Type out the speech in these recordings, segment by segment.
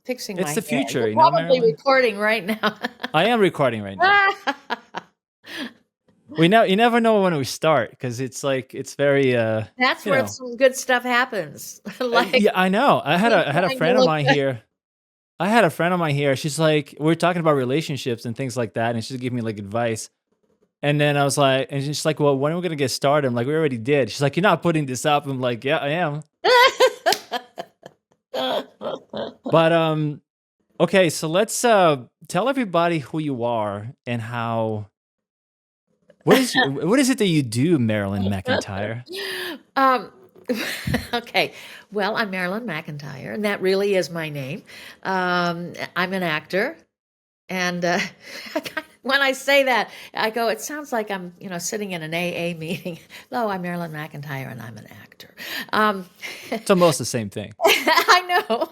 fixing my It's the hair. future, You're you know, probably Marilyn. recording right now. I am recording right now. You never know when we start because it's like it's very That's you where know. some good stuff happens. Like Yeah, I know. me I had a trying to friend of look mine good. here. I had a friend of mine here. She's like, we are talking about relationships and things like that, and she's giving me like advice. And then I was like, and she's like, well, when are we gonna get started? I'm like, we already did. She's like, you're not putting this up. I'm like, yeah, I am. But okay, so let's tell everybody who you are and how. What is it that you do, Marilyn McIntyre? Um, okay. Well, I'm Marilyn McIntyre, and that really is my name. I'm an actor, and when I say that, I go, it sounds like I'm, sitting in an AA meeting. Hello, I'm Marilyn McIntyre, and I'm an actor. Um, It's almost the same thing. I know.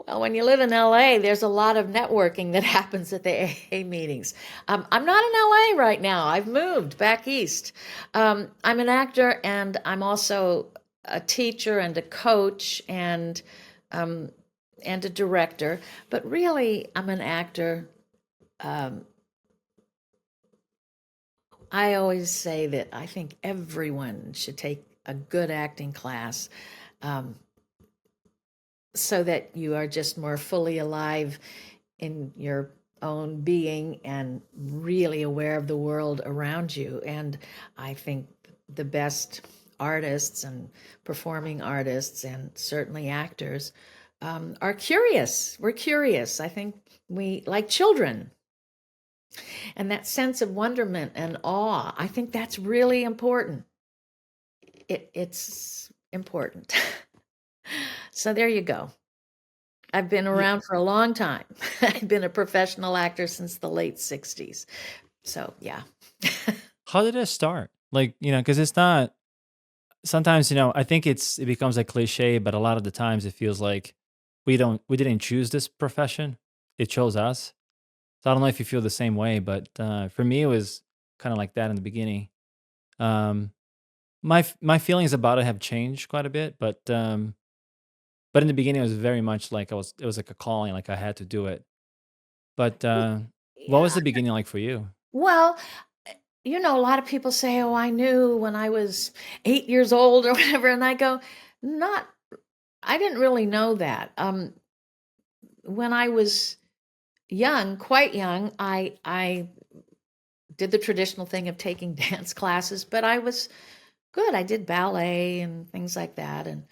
Well, when you live in LA, there's a lot of networking that happens at the AA meetings. I'm not in LA right now. I've moved back east. I'm an actor, and I'm also a teacher and a coach um, and a director. But really, I'm an actor. Um, I always say that I think everyone should take a good acting class. Um, so that you are just more fully alive in your own being and really aware of the world around you. And I think the best artists and performing artists and certainly actors are curious. We're curious. I think we like children. And that sense of wonderment and awe, I think that's really important. It's important. So there you go. I've been Yeah. around for a long time. I've been a professional actor since the late 60s. So, yeah. How did it start? Like, because it's not. Sometimes, I think it becomes a cliche, but a lot of the times it feels like we didn't choose this profession; it chose us. So I don't know if you feel the same way, but for me, it was kind of like that in the beginning. Um, my feelings about it have changed quite a bit, but in the beginning, it was very much like it was like a calling, like I had to do it. But what was Yeah. the beginning like for you? Well, a lot of people say, oh, I knew when I was 8 years old or whatever. And I go, not, I didn't really know that. When I was young, quite young, I did the traditional thing of taking dance classes, but I was good. I did ballet and things like that. And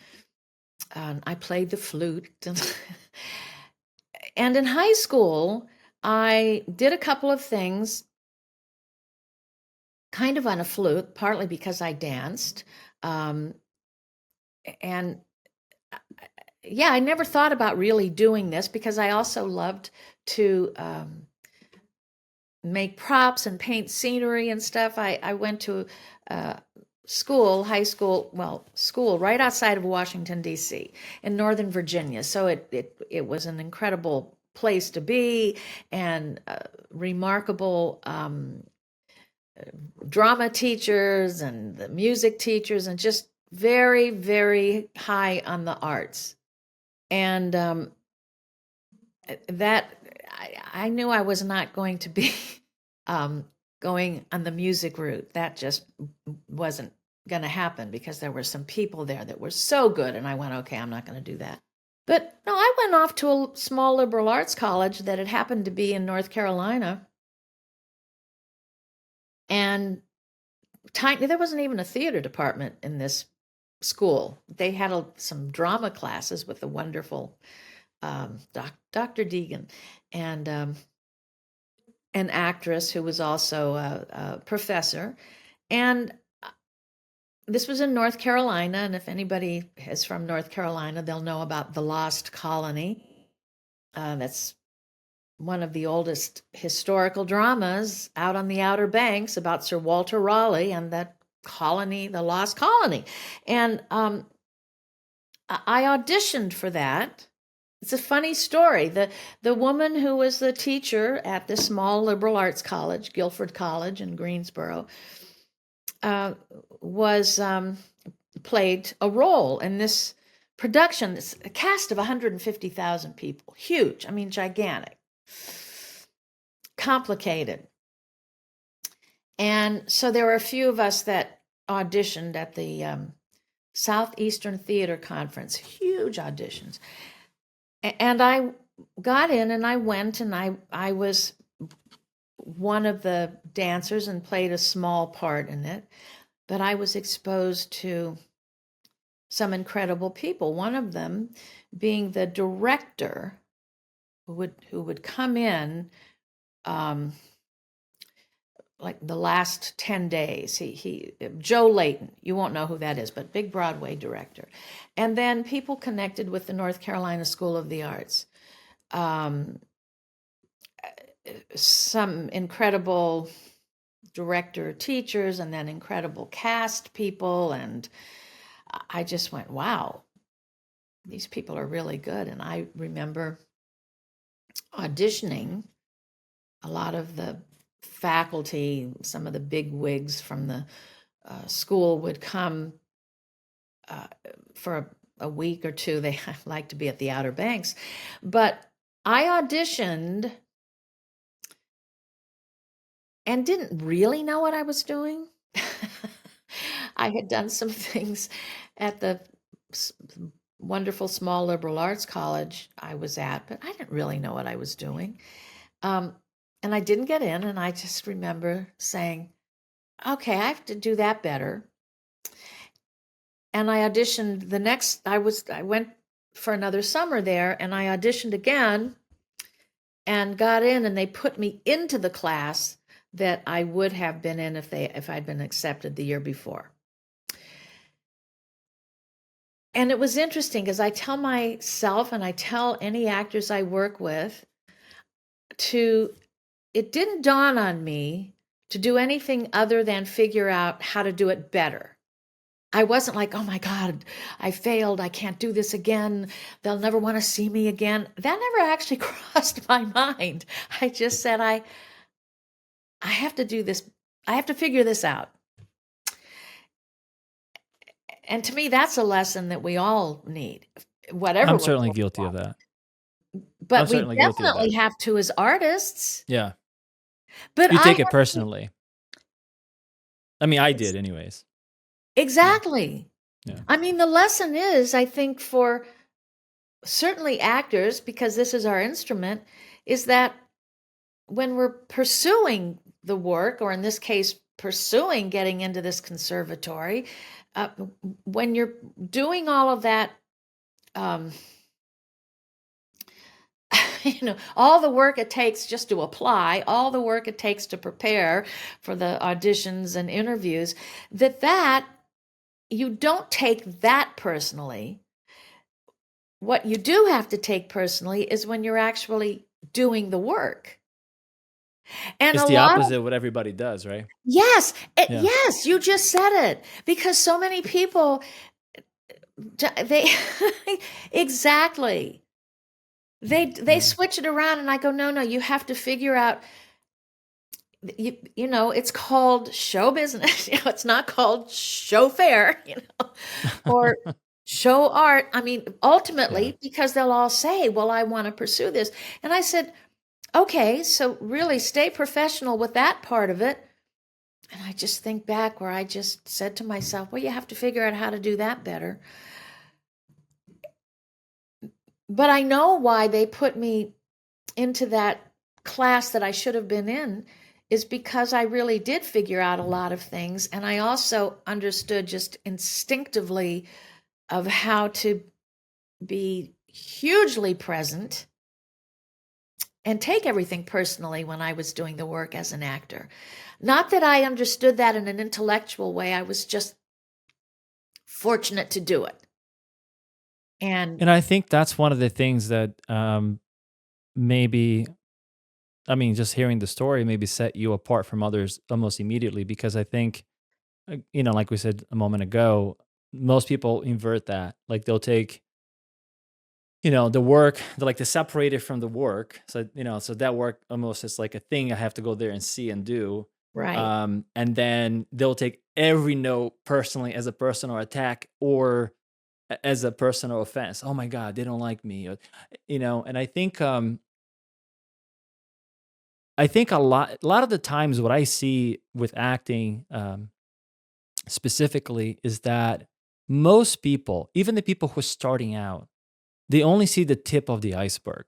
I played the flute. And in high school, I did a couple of things kind of on a flute, partly because I danced. Um, and yeah, I never thought about really doing this because I also loved to make props and paint scenery and stuff. I went to uh, school right outside of Washington, D.C. in Northern Virginia. So it was an incredible place to be and remarkable drama teachers and the music teachers and just very, very high on the arts. And that I knew I was not going to be um, going on the music route. That just wasn't going to happen because there were some people there that were so good. And I went, okay, I'm not going to do that. But no, I went off to a small liberal arts college that had happened to be in North Carolina. And tiny, there wasn't even a theater department in this school. They had some drama classes with the wonderful Dr. Deegan and an actress who was also a professor. And this was in North Carolina. And if anybody is from North Carolina, they'll know about The Lost Colony. That's one of the oldest historical dramas out on the Outer Banks about Sir Walter Raleigh and that colony, the Lost Colony. And I auditioned for that. It's a funny story. The woman who was the teacher at this small liberal arts college, Guilford College in Greensboro, was played a role in this production, it's a cast of 150,000 people, huge, I mean, gigantic, complicated. And so there were a few of us that auditioned at the Southeastern Theater Conference, huge auditions. And I got in and I went and I was one of the dancers and played a small part in it, but I was exposed to some incredible people. One of them being the director who would come in um, like the last 10 days. He Joe Layton, you won't know who that is, but big Broadway director. And then people connected with the North Carolina School of the Arts. Um, some incredible director teachers and then incredible cast people, and I just went, wow, these people are really good. And I remember auditioning. A lot of the faculty, some of the big wigs from the school would come uh, for a week or two. They like to be at the Outer Banks. But I auditioned and didn't really know what I was doing. I had done some things at the wonderful small liberal arts college I was at, but I didn't really know what I was doing. Um, and I didn't get in, and I just remember saying, okay, I have to do that better. And I auditioned I went for another summer there, and I auditioned again and got in, and they put me into the class that I would have been in if I'd been accepted the year before. And it was interesting because I tell myself and I tell any actors I work with to it didn't dawn on me to do anything other than figure out how to do it better. I wasn't like, oh my God, I failed. I can't do this again. They'll never want to see me again. That never actually crossed my mind. I just said, I have to do this. I have to figure this out. And to me, that's a lesson that we all need, whatever I'm we're certainly doing. guilty of that. I'm But we certainly guilty of that. definitely have to as artists. Yeah. But You I take it have to, personally. I mean, I ex- did anyways. Yeah. exactly. Yeah. I mean, the lesson is, I think, for certainly actors, because this is our instrument, is that when we're pursuing the work, or in this case, pursuing getting into this conservatory, uh, when you're doing all of that, um, all the work it takes just to apply, all the work it takes to prepare for the auditions and interviews, that you don't take that personally. What you do have to take personally is when you're actually doing the work. And It's a the lot opposite of, of what everybody does, right? yes, Yeah. yes, you just said it. Because so many people, they, exactly. They Yeah. switch it around, and I go, no, no, you have to figure out. It's called show business. It's not called show fair. Or show art. I mean, Yeah. ultimately, because they'll all say, well, I want to pursue this. And I said, okay, so really stay professional with that part of it. And I just think back where I just said to myself, well, you have to figure out how to do that better. But I know why they put me into that class that I should have been in is because I really did figure out a lot of things. And I also understood just instinctively of how to be hugely present and take everything personally when I was doing the work as an actor. Not that I understood that in an intellectual way, I was just fortunate to do it. And And I think that's one of the things that maybe, I mean, just hearing the story maybe set you apart from others almost immediately because I think, like we said a moment ago, most people invert that. Like they'll take, the work, they like to separate it from the work. So, so that work almost is like a thing I have to go there and see and do. right, And then they'll take every note personally as a personal attack or as a personal offense. Oh my God, they don't like me. And I think a lot of the times what I see with acting, specifically, is that most people, even the people who are starting out, they only see the tip of the iceberg.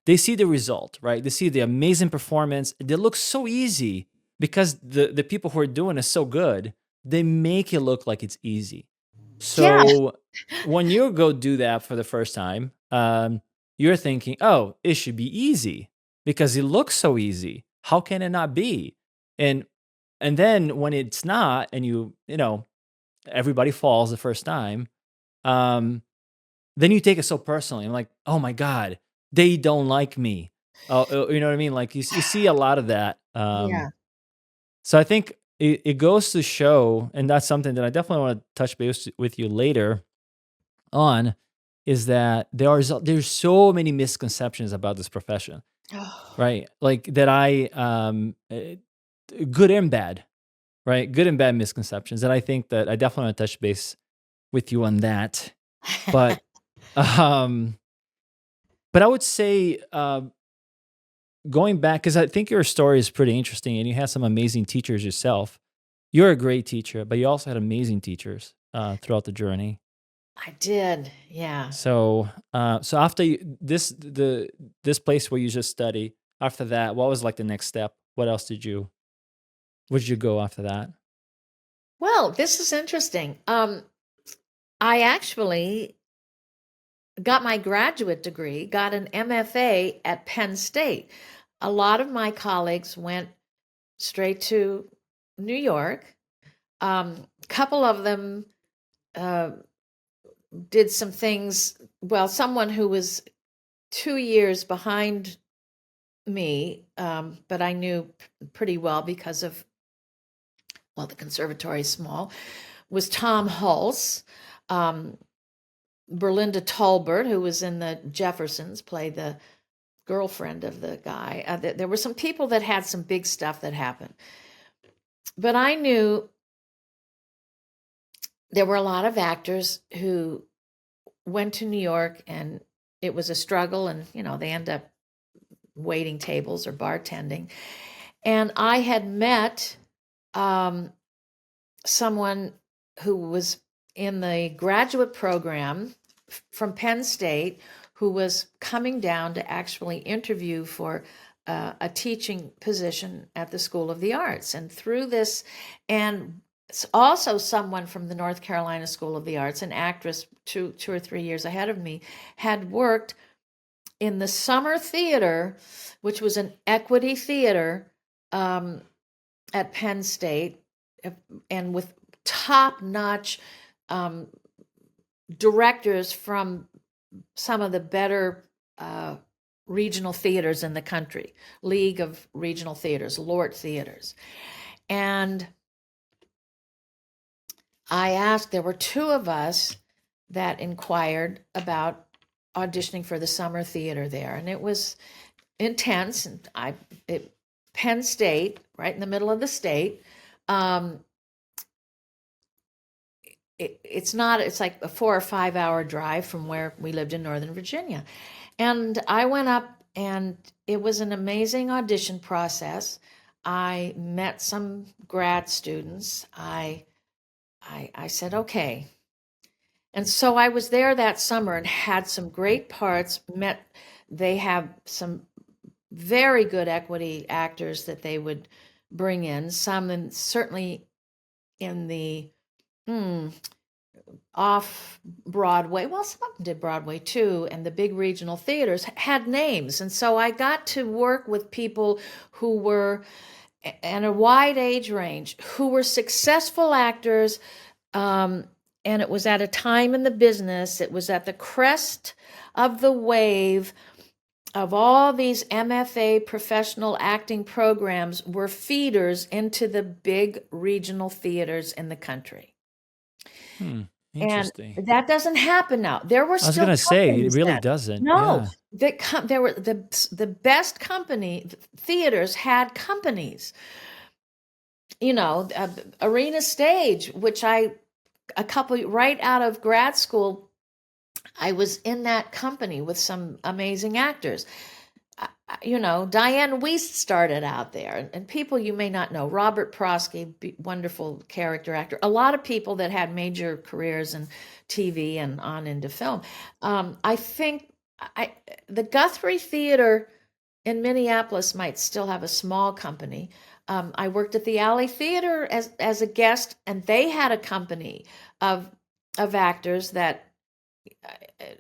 They see the result, right? They see the amazing performance. They look so easy because the people who are doing it so good. They make it look like it's easy. Yeah. So when you go do that for the first time, you're thinking, "Oh, it should be easy because it looks so easy. How can it not be?" And and then when it's not, and everybody falls the first time, um, then you take it so personally. I'm like, "Oh my god, they don't like me." Oh, you know what I mean? Like, you see a lot of that. Yeah. So I think it goes to show, and that's something that I definitely wanna touch base with you later on, is that there's so many misconceptions about this profession, Oh. right? Like, that good and bad, right? Good and bad misconceptions, and I think that I definitely wanna touch base with you on that. But, um but I would say, going back, because I think your story is pretty interesting and you had some amazing teachers yourself. You're a great teacher, but you also had amazing teachers, throughout the journey. I did. Yeah. So after this place where you just study, after that, what was like the next step? What else where did you go after that? Well, this is interesting. I actually got my graduate degree, got an MFA at Penn State. A lot of my colleagues went straight to New York. A couple of them uh, did some things. Well, someone who was 2 years behind me, but I knew pretty well because of, well, the conservatory is small, was Tom Hulse. Um, Berlinda Tolbert, who was in the Jeffersons, played the girlfriend of the guy. There were some people that had some big stuff that happened. But I knew there were a lot of actors who went to New York and it was a struggle, and, they end up waiting tables or bartending. And I had met um, someone who was in the graduate program from Penn State who was coming down to actually interview for a teaching position at the School of the Arts. And through this, and also someone from the North Carolina School of the Arts, an actress 2 or 3 years ahead of me, had worked in the summer theater, which was an equity theater um, at Penn State, and with top-notch um, directors from some of the better regional theaters in the country, League of Regional Theaters, Lort Theaters. And I asked, there were two of us that inquired about auditioning for the summer theater there. And it was intense. And Penn State, right in the middle of the state. Um, it's like a 4 or 5 hour drive from where we lived in Northern Virginia. And I went up, and it was an amazing audition process. I met some grad students. I said, okay. And so I was there that summer and had some great parts. They have some very good equity actors that they would bring in, some, and certainly in the off Broadway. Well, some of them did Broadway too, and the big regional theaters had names. And so I got to work with people who were in a wide age range, who were successful actors. And it was at a time in the business, it was at the crest of the wave of all these MFA professional acting programs were feeders into the big regional theaters in the country. Hmm, And interesting. that doesn't happen now. There were I was still gonna say, it companies really then. doesn't, No, yeah. there were the best theaters had companies. Arena Stage, which a couple right out of grad school. I was in that company with some amazing actors. Diane Wiest started out there, and people you may not know. Robert Prosky, wonderful character actor. A lot of people that had major careers in TV and on into film. I think I the Guthrie Theater in Minneapolis might still have a small company. I worked at the Alley Theater as a guest, and they had a company of actors that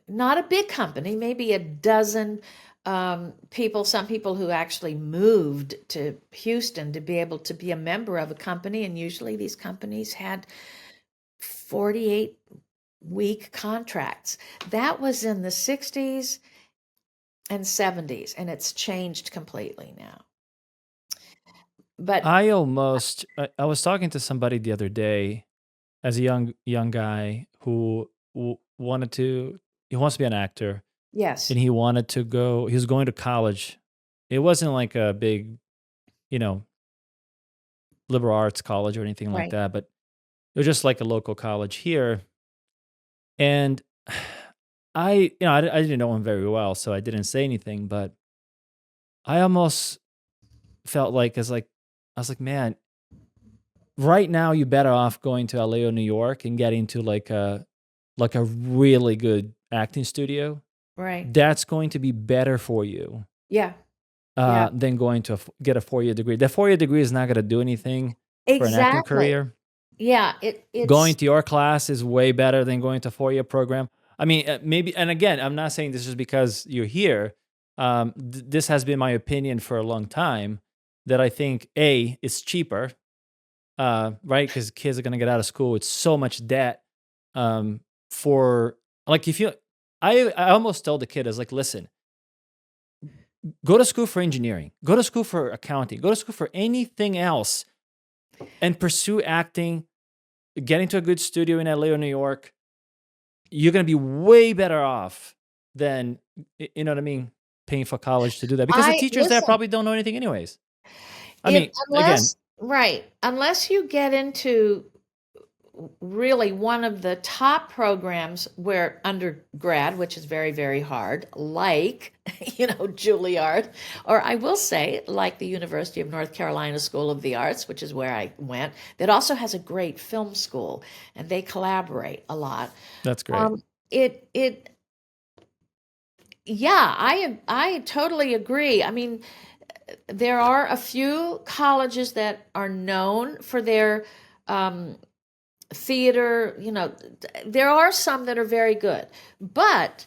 not a big company, maybe a dozen people, some people who actually moved to Houston to be able to be a member of a company. And usually these companies had 48-week contracts. That was in the 60s and 70s, and it's changed completely now. But I was talking to somebody the other day as a young guy who wanted to he wants to be an actor, yes, and he was going to college. It wasn't like a big, you know, liberal arts college or anything like right. that, but it was just like a local college here. And I didn't know him very well, so I didn't say anything, but I almost felt like I was like, man, right now you're better off going to LA or New York and getting to like a really good acting studio. Right. That's going to be better for you Yeah. Yeah. than going to get a 4 year degree. The 4 year degree is not going to do anything for an acting Exactly. career. Yeah. Going It's to your class is way better than going to a 4 year program. I mean, maybe, and again, I'm not saying this just because you're here. This has been my opinion for a long time that I think it's cheaper, right? Because kids are going to get out of school with so much debt. For like, if you, I almost told the kid, I was like, listen, go to school for engineering, go to school for accounting, go to school for anything else, and pursue acting. Get into a good studio in LA or New York. You're going to be way better off than, you know what I mean, paying for college to do that, because the I teachers there listen. probably don't know anything anyways. I It mean, again, unless right, unless you get into really one of the top programs where undergrad, which is very, very hard, like, Juilliard, or I will say, like the University of North Carolina School of the Arts, which is where I went, that also has a great film school, and they collaborate a lot. that's great. Um, it, yeah, I totally agree. I mean, there are a few colleges that are known for their um, theater. There are some that are very good, but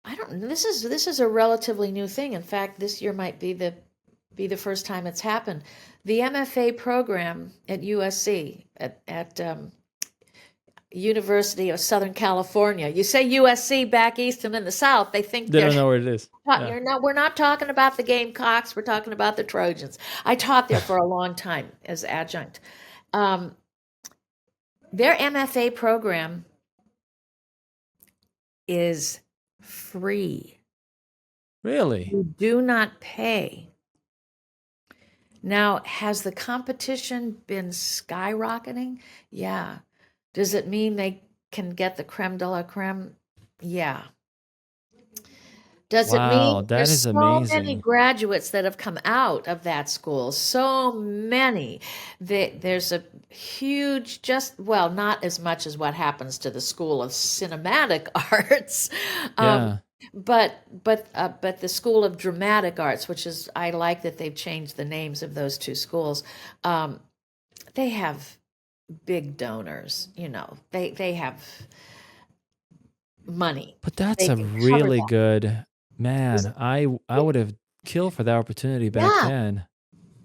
I don't. This is a relatively new thing. In fact, this year might be the first time it's happened. The MFA program at USC at University of Southern California. You say USC back east and in the South, they think They they're don't know what it is. Yeah. we're not talking about the Gamecocks. We're talking about the Trojans. I taught there for a long time as adjunct. Um, their MFA program is free. Really? You do not pay. Now, has the competition been skyrocketing? Yeah. Does it mean they can get the creme de la creme? Yeah. Does it Wow, mean that is there's so many amazing. graduates that have come out of that school? So many. There's a huge, well, not as much as what happens to the School of Cinematic Arts, um, Yeah. but the School of Dramatic Arts, which is, I like that they've changed the names of those two schools. Um, they have big donors. They have money. But that's They a can cover really that. good Is man. I would have killed for that opportunity back Yeah, then.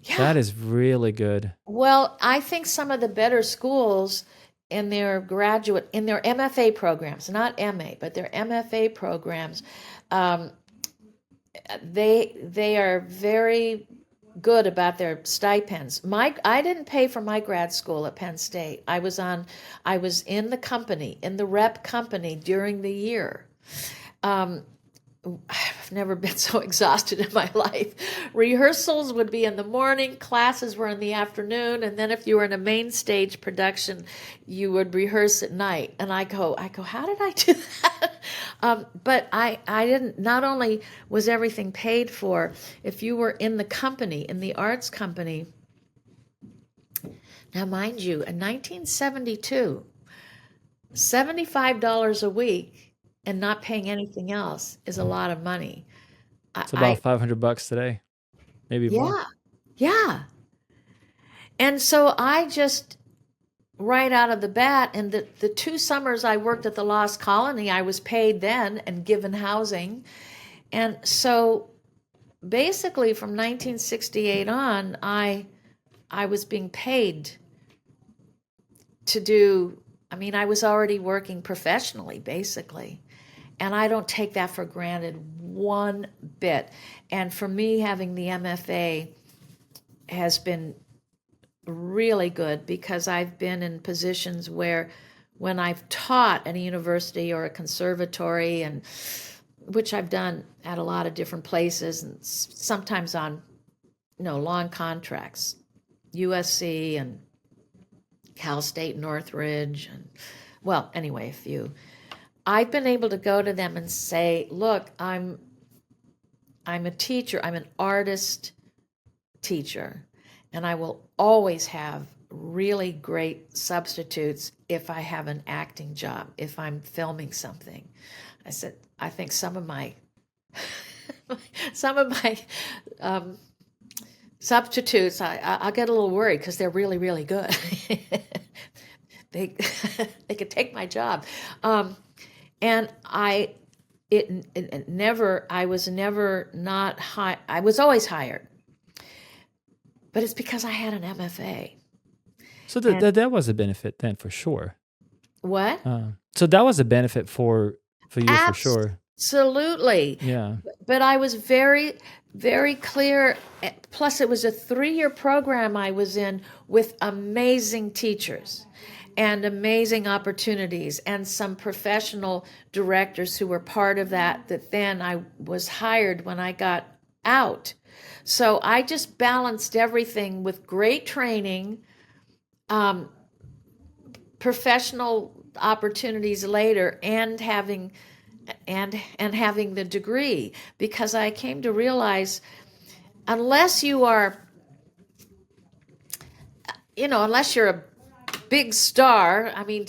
yeah. That is really good. Well, I think some of the better schools in their MFA programs, not MA, but their MFA programs, um, they are very good about their stipends. I didn't pay for my grad school at Penn State. I was in the rep company during the year. Um, I've never been so exhausted in my life. Rehearsals would be in the morning, classes were in the afternoon, and then if you were in a main stage production, you would rehearse at night. And I go, how did I do that? But I didn't. Not only was everything paid for, if you were in the company, in the arts company. Now, mind you, in 1972, $75 a week and not paying anything else is a lot of money. It's about $500 today, maybe more. Yeah, yeah. And so I just, right out of the bat, and the 2 summers I worked at the Lost Colony, I was paid then and given housing. And so basically from 1968 on, I was being paid to do, I mean, I was already working professionally, basically. And I don't take that for granted one bit. And for me, having the MFA has been really good because I've been in positions where when I've taught at a university or a conservatory, and which I've done at a lot of different places and sometimes on long contracts, USC and Cal State Northridge, and well, anyway, a few. I've been able to go to them and say, look, I'm a teacher, I'm an artist teacher, and I will always have really great substitutes if I have an acting job, if I'm filming something. I said, I think some of my substitutes, I'll get a little worried because they're really, really good. They they could take my job. And I was never not high. I was always hired, but it's because I had an MFA. So that was a benefit then for sure. What? So that was a benefit for you for sure. Absolutely. Yeah. But I was very, very clear. Plus, it was a 3-year program I was in with amazing teachers and amazing opportunities and some professional directors who were part of that then I was hired when I got out. So I just balanced everything with great training, professional opportunities later, and having the degree, because I came to realize unless you're a big star. I mean,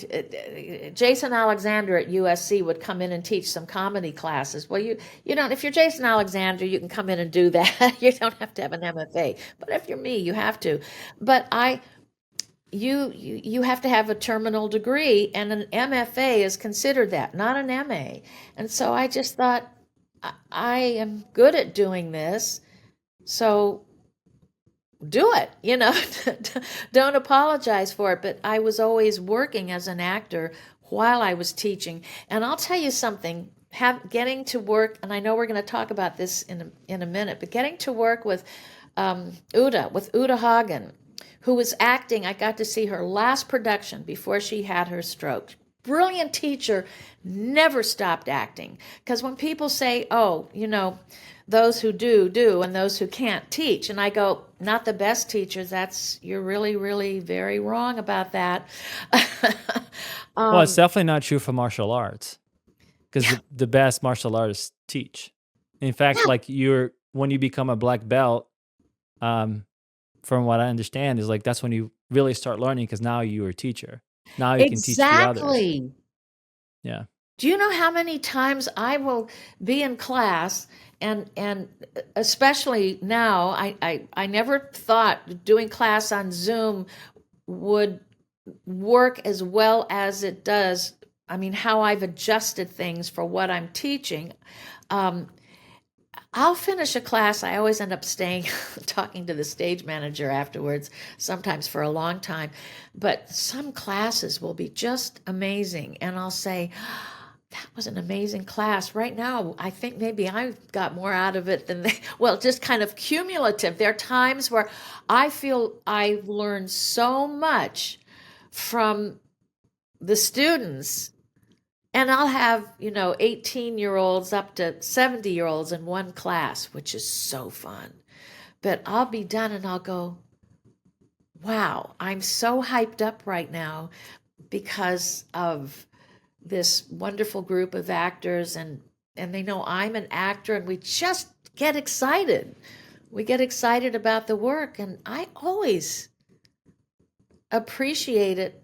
Jason Alexander at USC would come in and teach some comedy classes. Well, you don't. If you're Jason Alexander, you can come in and do that. You don't have to have an MFA. But if you're me, you have to. But you have to have a terminal degree, and an MFA is considered that, not an MA. And so I just thought, I am good at doing this, so do it, don't apologize for it. But I was always working as an actor while I was teaching. And I'll tell you something, getting to work, and I know we're going to talk about this in a minute, but getting to work with Uta Hagen, who was acting. I got to see her last production before she had her stroke. Brilliant teacher, never stopped acting. Because when people say, oh, those who do, and those who can't teach. And I go, not the best teachers. You're really, really very wrong about that. Well, it's definitely not true for martial arts, because the best martial artists teach. In fact, like when you become a black belt, from what I understand, is like that's when you really start learning, because now you're a teacher. Now you can teach the others. Exactly. Yeah. Do you know how many times I will be in class, and especially now, I never thought doing class on Zoom would work as well as it does. I mean, how I've adjusted things for what I'm teaching. I'll finish a class. I always end up staying, talking to the stage manager afterwards, sometimes for a long time. But some classes will be just amazing. And I'll say, that was an amazing class. Right now, I think maybe I got more out of it than just kind of cumulative. There are times where I feel I've learned so much from the students, And I'll have, 18-year-olds up to 70-year-olds in one class, which is so fun. But I'll be done and I'll go, wow, I'm so hyped up right now because of this wonderful group of actors, and they know I'm an actor, and we just get excited. We get excited about the work, and I always appreciate it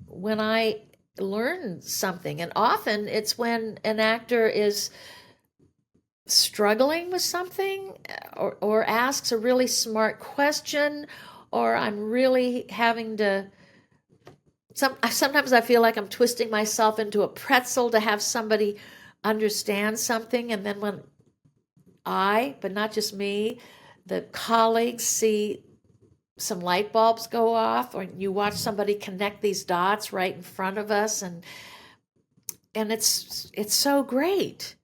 when I learn something. And often it's when an actor is struggling with something, or asks a really smart question, or I'm really having to sometimes I feel like I'm twisting myself into a pretzel to have somebody understand something. And then when but not just me, the colleagues see some light bulbs go off, or you watch somebody connect these dots right in front of us, and it's so great.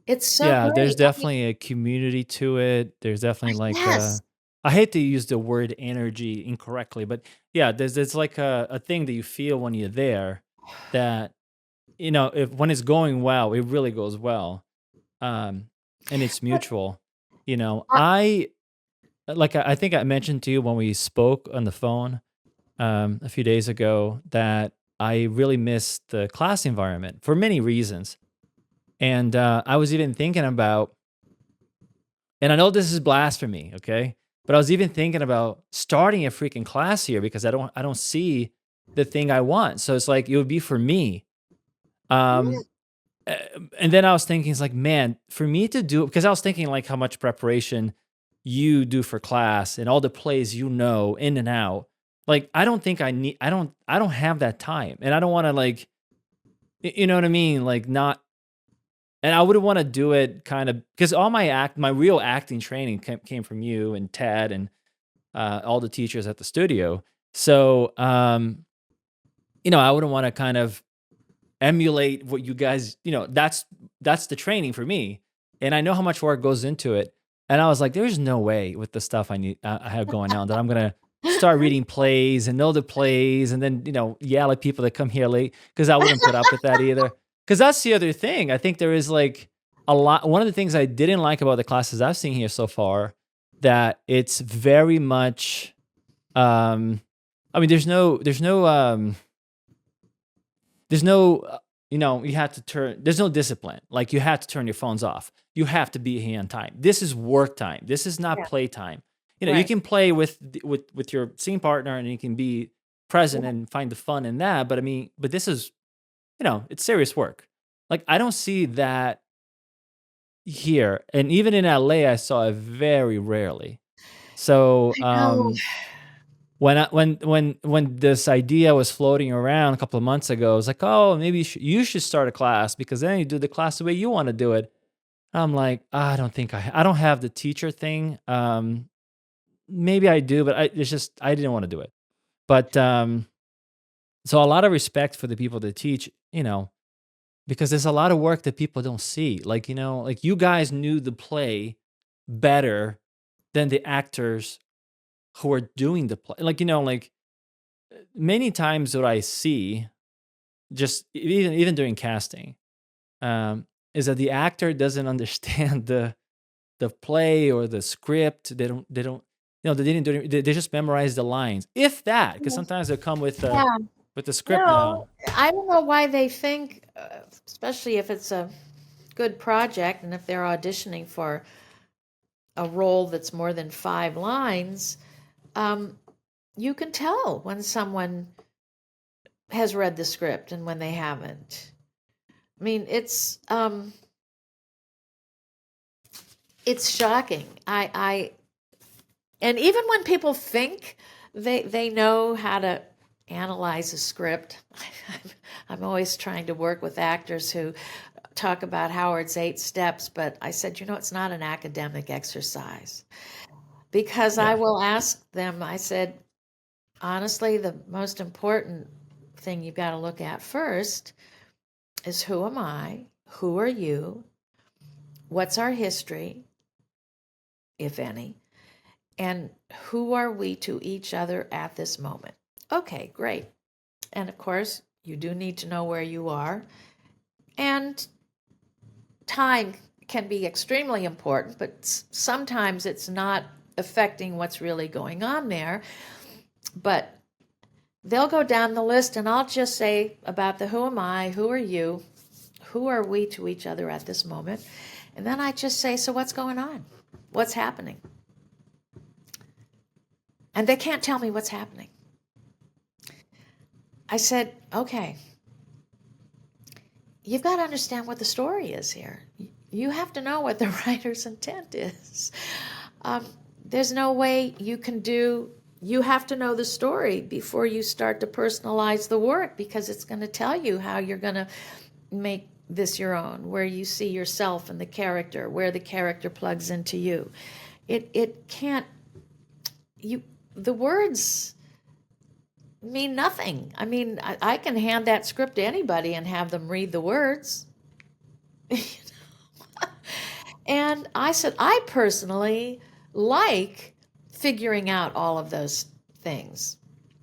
It's so Yeah, there's great. I mean, definitely a community to it. There's definitely like yes. I hate to use the word energy incorrectly, but yeah, there's like a thing that you feel when you're there that if when it's going well, it really goes well. Um and it's But mutual. I, I like I think I mentioned to you when we spoke on the phone a few days ago that I really miss the class environment for many reasons. And I was even thinking about, and I know this is blasphemy, okay? But I was even thinking about starting a freaking class here because I don't see the thing I want. So it's like it would be for me. yeah, Um uh, and then I was thinking, it's like, man, for me to do, because I was thinking like how much preparation you do for class and all the plays in and out. Like I don't think I don't have that time. And I don't want to like you know what I mean? Like not, and I wouldn't want to do it kind of because all my real acting training came from you and Ted and all the teachers at the studio. So I wouldn't want to kind of emulate what you guys, that's the training for me. And I know how much work goes into it. And I was like, there's no way with the stuff I have going on that I'm gonna start reading plays and know the plays and then, yell at people that come here late because I wouldn't put up with that either. Because that's the other thing. I think there is like a lot. One of the things I didn't like about the classes I've seen here so far, that it's very much I mean, there's no, you have to turn, there's no discipline. Like you have to turn your phones off. You have to be here on time. This is work time. This is not yeah, play time. You right. can play with your scene partner and you can be present Yeah, and find the fun in that. But I mean, but this is, it's serious work. Like I don't see that here. And even in LA, I saw it very rarely. So, I know. when this idea was floating around a couple of months ago, I was like, "Oh, maybe you should start a class because then you do the class the way you want to do it." I'm like, I don't think I don't have the teacher thing. Maybe I do, but it's just I didn't want to do it. But so a lot of respect for the people that teach, because there's a lot of work that people don't see. Like like you guys knew the play better than the actors who are doing the play. Like like many times what I see, just even during casting, is that the actor doesn't understand the play or the script. They don't they didn't do it, they just memorize the lines, if that, because sometimes they come Yeah. with the script No, now. I don't know why they think, especially if it's a good project and if they're auditioning for a role that's more than 5 lines, um, you can tell when someone has read the script and when they haven't. I mean, it's shocking. And even when people think they know how to analyze a script, I'm always trying to work with actors who talk about Howard's 8 steps, but I said, it's not an academic exercise, because I Yeah. will ask them, I said, honestly, the most important thing you've got to look at first is, who am I? Who are you? What's our history, if any? And who are we to each other at this moment? Okay, great. And of course, you do need to know where you are. And time can be extremely important, but sometimes it's not affecting what's really going on there. But they'll go down the list, and I'll just say about the who am I, who are you, who are we to each other at this moment. And then I just say, so what's going on? What's happening? And they can't tell me what's happening. I said, okay, you've got to understand what the story is here. You have to know what the writer's intent is. There's no way you can you have to know the story before you start to personalize the work, because it's going to tell you how you're going to make this your own, where you see yourself and the character, where the character plugs into you. It can't, the words mean nothing. I mean, I can hand that script to anybody and have them read the words. And I said, I personally like figuring out all of those things.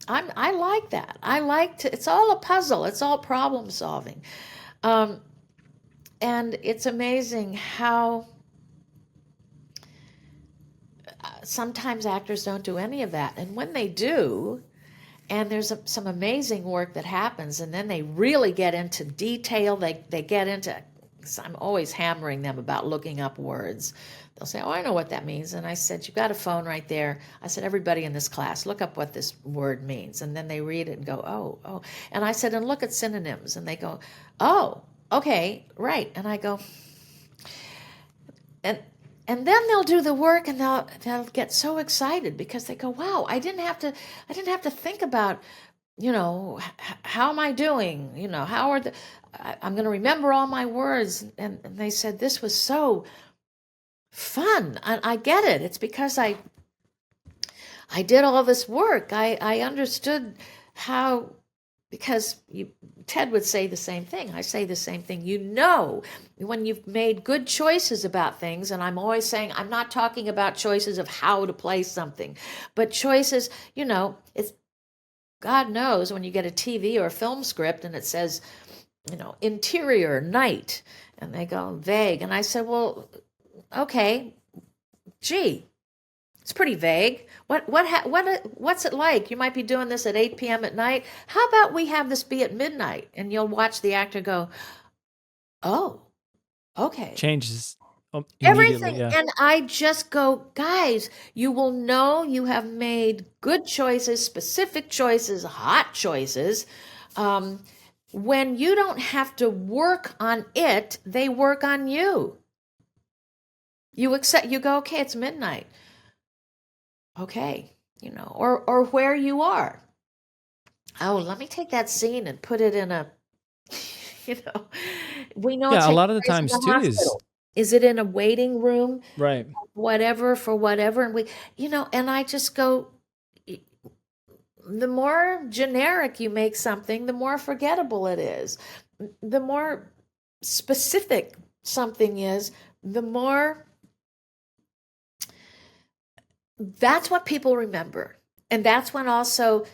I like that. I like to, it's all a puzzle. It's all problem solving. And it's amazing how sometimes actors don't do any of that. And when they do, and there's some amazing work that happens, and then they really get into detail, they get into, I'm always hammering them about looking up words. They'll say, oh, I know what that means. And I said, you've got a phone right there. I said, everybody in this class, look up what this word means. And then they read it and go, oh. And I said, and look at synonyms. And they go, oh, okay, right. And I go, and then they'll do the work, and they'll get so excited because they go, wow, I didn't have to think about, how am I doing? How are I'm going to remember all my words. And they said, this was so fun. I get it. It's because I did all this work. I understood how, because Ted would say the same thing. I say the same thing. When you've made good choices about things, and I'm always saying, I'm not talking about choices of how to play something, but choices, it's, God knows when you get a TV or a film script and it says, interior, night, and they go vague. And I said, well, okay, gee, it's pretty vague. What's it like? You might be doing this at 8 p.m. at night. How about we have this be at midnight? And you'll watch the actor go, oh, okay. Changes immediately. Everything. Yeah. And I just go, guys, you will know you have made good choices, specific choices, hot choices. When you don't have to work on it, they work on you. You go, okay, it's midnight. Okay, or where you are. Oh, let me take that scene and put it in a, we know it's Yeah. A taking lot of the place in times the too is hospital. Is it in a waiting room? right. Whatever, for whatever. And and I just go, the more generic you make something, the more forgettable it is. The more specific something is, the more, that's what people remember. And that's when also,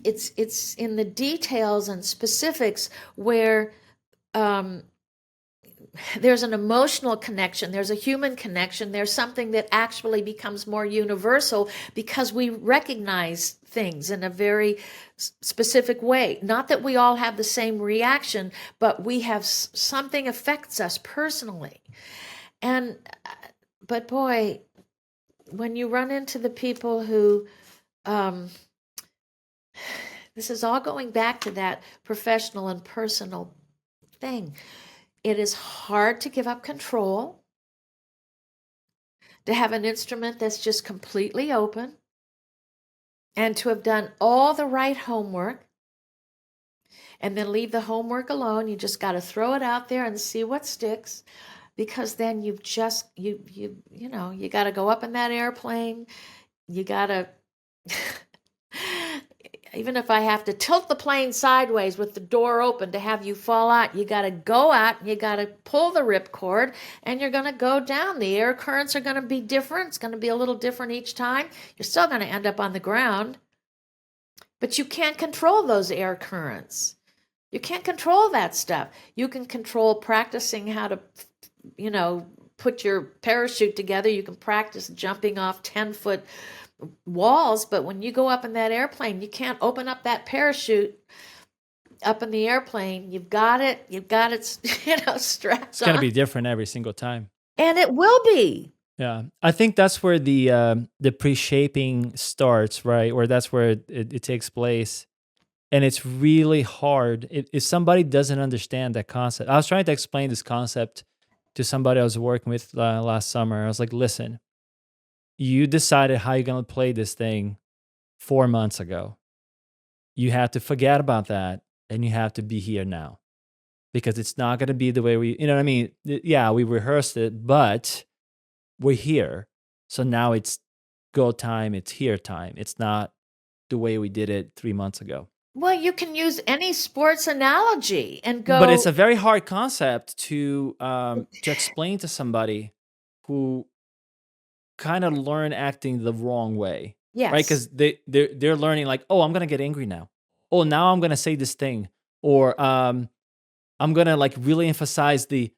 it's in the details and specifics where, there's an emotional connection, there's a human connection, there's something that actually becomes more universal because we recognize things in a very specific way. Not that we all have the same reaction, but we have something affects us personally. And but boy, when you run into the people who, this is all going back to that professional and personal thing. It is hard to give up control, to have an instrument that's just completely open, and to have done all the right homework, and then leave the homework alone. You just got to throw it out there and see what sticks, because then you got to go up in that airplane. You got to even if I have to tilt the plane sideways with the door open to have you fall out, you got to go out and you got to pull the ripcord and you're going to go down. The air currents are going to be different. It's going to be a little different each time. You're still going to end up on the ground, but you can't control those air currents. You can't control that stuff. You can control practicing how to, you know, put your parachute together. You can practice jumping off 10-foot walls, but when you go up in that airplane, you can't open up that parachute up in the airplane. You've got it, It's strapped gonna on, be different every single time. and it will be. Yeah, I think that's where the pre-shaping starts, right? Or that's where it takes place, and it's really hard if somebody doesn't understand that concept. I was trying to explain this concept to somebody I was working with last summer. I was like, "Listen, you decided how you're gonna play this thing 4 months ago. You have to forget about that, and you have to be here now because it's not gonna be the way we, you know what I mean? Yeah, we rehearsed it, but we're here. So now it's go time, it's here time. It's not the way we did it 3 months ago." Well, you can use any sports analogy and But it's go, a very hard concept to explain to somebody who kind of learn acting the wrong way, right? yes, Because they're learning like, oh, I'm gonna get angry now. Oh, now I'm gonna say this thing, or I'm gonna like really emphasize the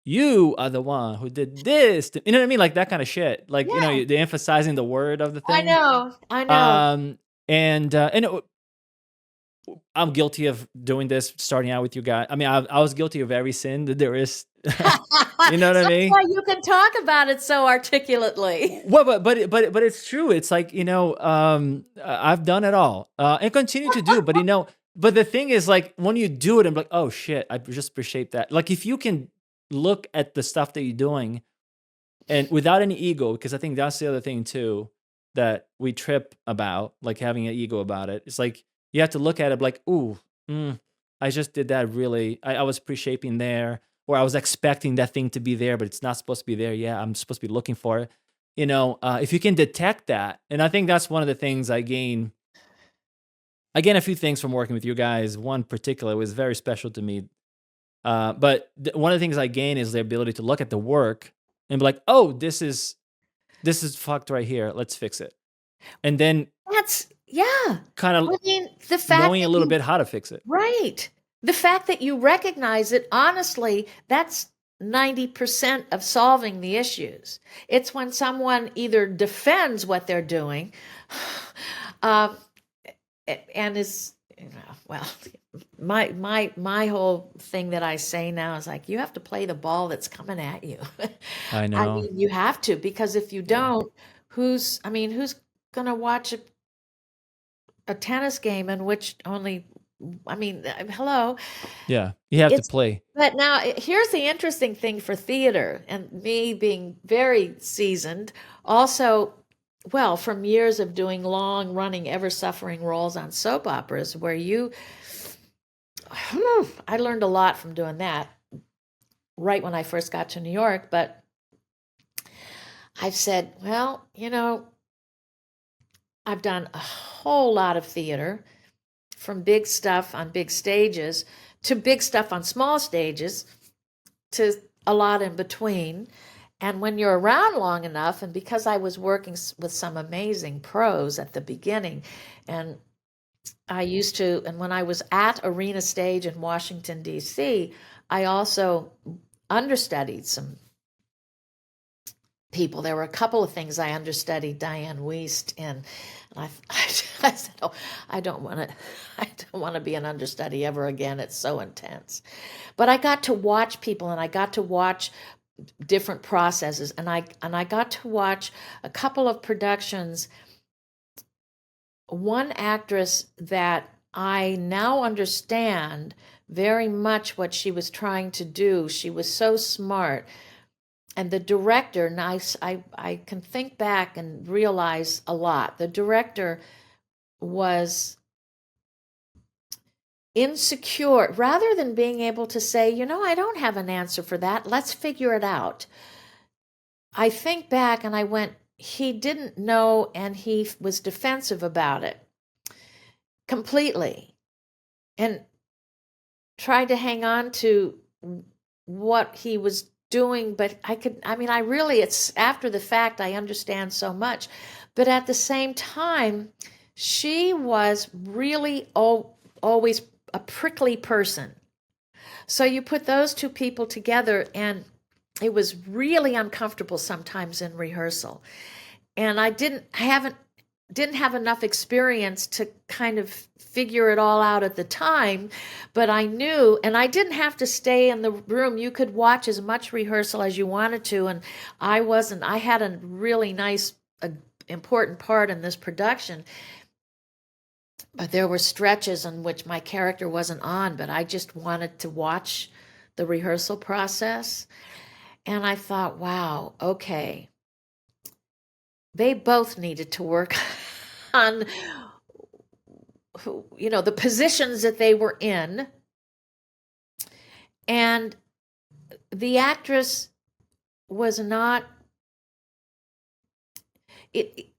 you are the one who did this. You know what I mean? Like that kind of shit. Like yeah, they're emphasizing the word of the I thing. know, I know. Um, and I'm guilty of doing this, starting out with you guys. I mean, I was guilty of every sin that there is. You know what I That's mean? why you can talk about it so articulately. Well, but it's true. It's like I've done it all and continue to do. But but the thing is, like when you do it, I'm like, oh shit, I just appreciate that. Like if you can look at the stuff that you're doing and without any ego, because I think that's the other thing too that we trip about, like having an ego about it. It's like you have to look at it like, ooh, I just did that. Really, I was pre-shaping there, or I was expecting that thing to be there, but it's not supposed to be there. Yeah, I'm supposed to be looking for it. If you can detect that, and I think that's one of the things I gain. I gain a few things from working with you guys. One particular was very special to me. But one of the things I gain is the ability to look at the work and be like, oh, this is fucked right here. Let's fix it. And then That's, yeah. kind of I mean, the fact knowing a that little you, bit how to fix it. right. The fact that you recognize it, honestly, that's 90% of solving the issues. It's when someone either defends what they're doing, um, and is, well, my whole thing that I say now is like, you have to play the ball that's coming at you. I I know. mean, you have to, because if you Yeah. don't, who's gonna watch a tennis game in which only, I mean, hello. Yeah. You have to It's, play. but now here's the interesting thing for theater, and me being very seasoned, also, well, from years of doing long running, ever suffering roles on soap operas where I learned a lot from doing that right when I first got to New York. But I've said, well, I've done a whole lot of theater, from big stuff on big stages to big stuff on small stages to a lot in between. And when you're around long enough, and because I was working with some amazing pros at the beginning, and and when I was at Arena Stage in Washington, D.C., I also understudied some people. There were a couple of things I understudied Diane Wiest in. And I said, "Oh, I don't want to. I don't want to be an understudy ever again. It's so intense." But I got to watch people, and I got to watch different processes, and I got to watch a couple of productions. One actress that I now understand very much what she was trying to do. She was so smart. And the director, and I can think back and realize a lot. The director was insecure. Rather than being able to say, I don't have an answer for that, let's figure it out. I think back and I went, he didn't know, and he was defensive about it completely, and tried to hang on to what he was doing. But I really, it's after the fact, I understand so much. But at the same time, she was really always a prickly person. So you put those two people together, and it was really uncomfortable sometimes in rehearsal. And I haven't didn't have enough experience to kind of figure it all out at the time, but I knew, and I didn't have to stay in the room. You could watch as much rehearsal as you wanted to, and I had a really nice, important part in this production, but there were stretches in which my character wasn't on, but I just wanted to watch the rehearsal process. And I thought, wow, okay, they both needed to work on the positions that they were in, and the actress was not it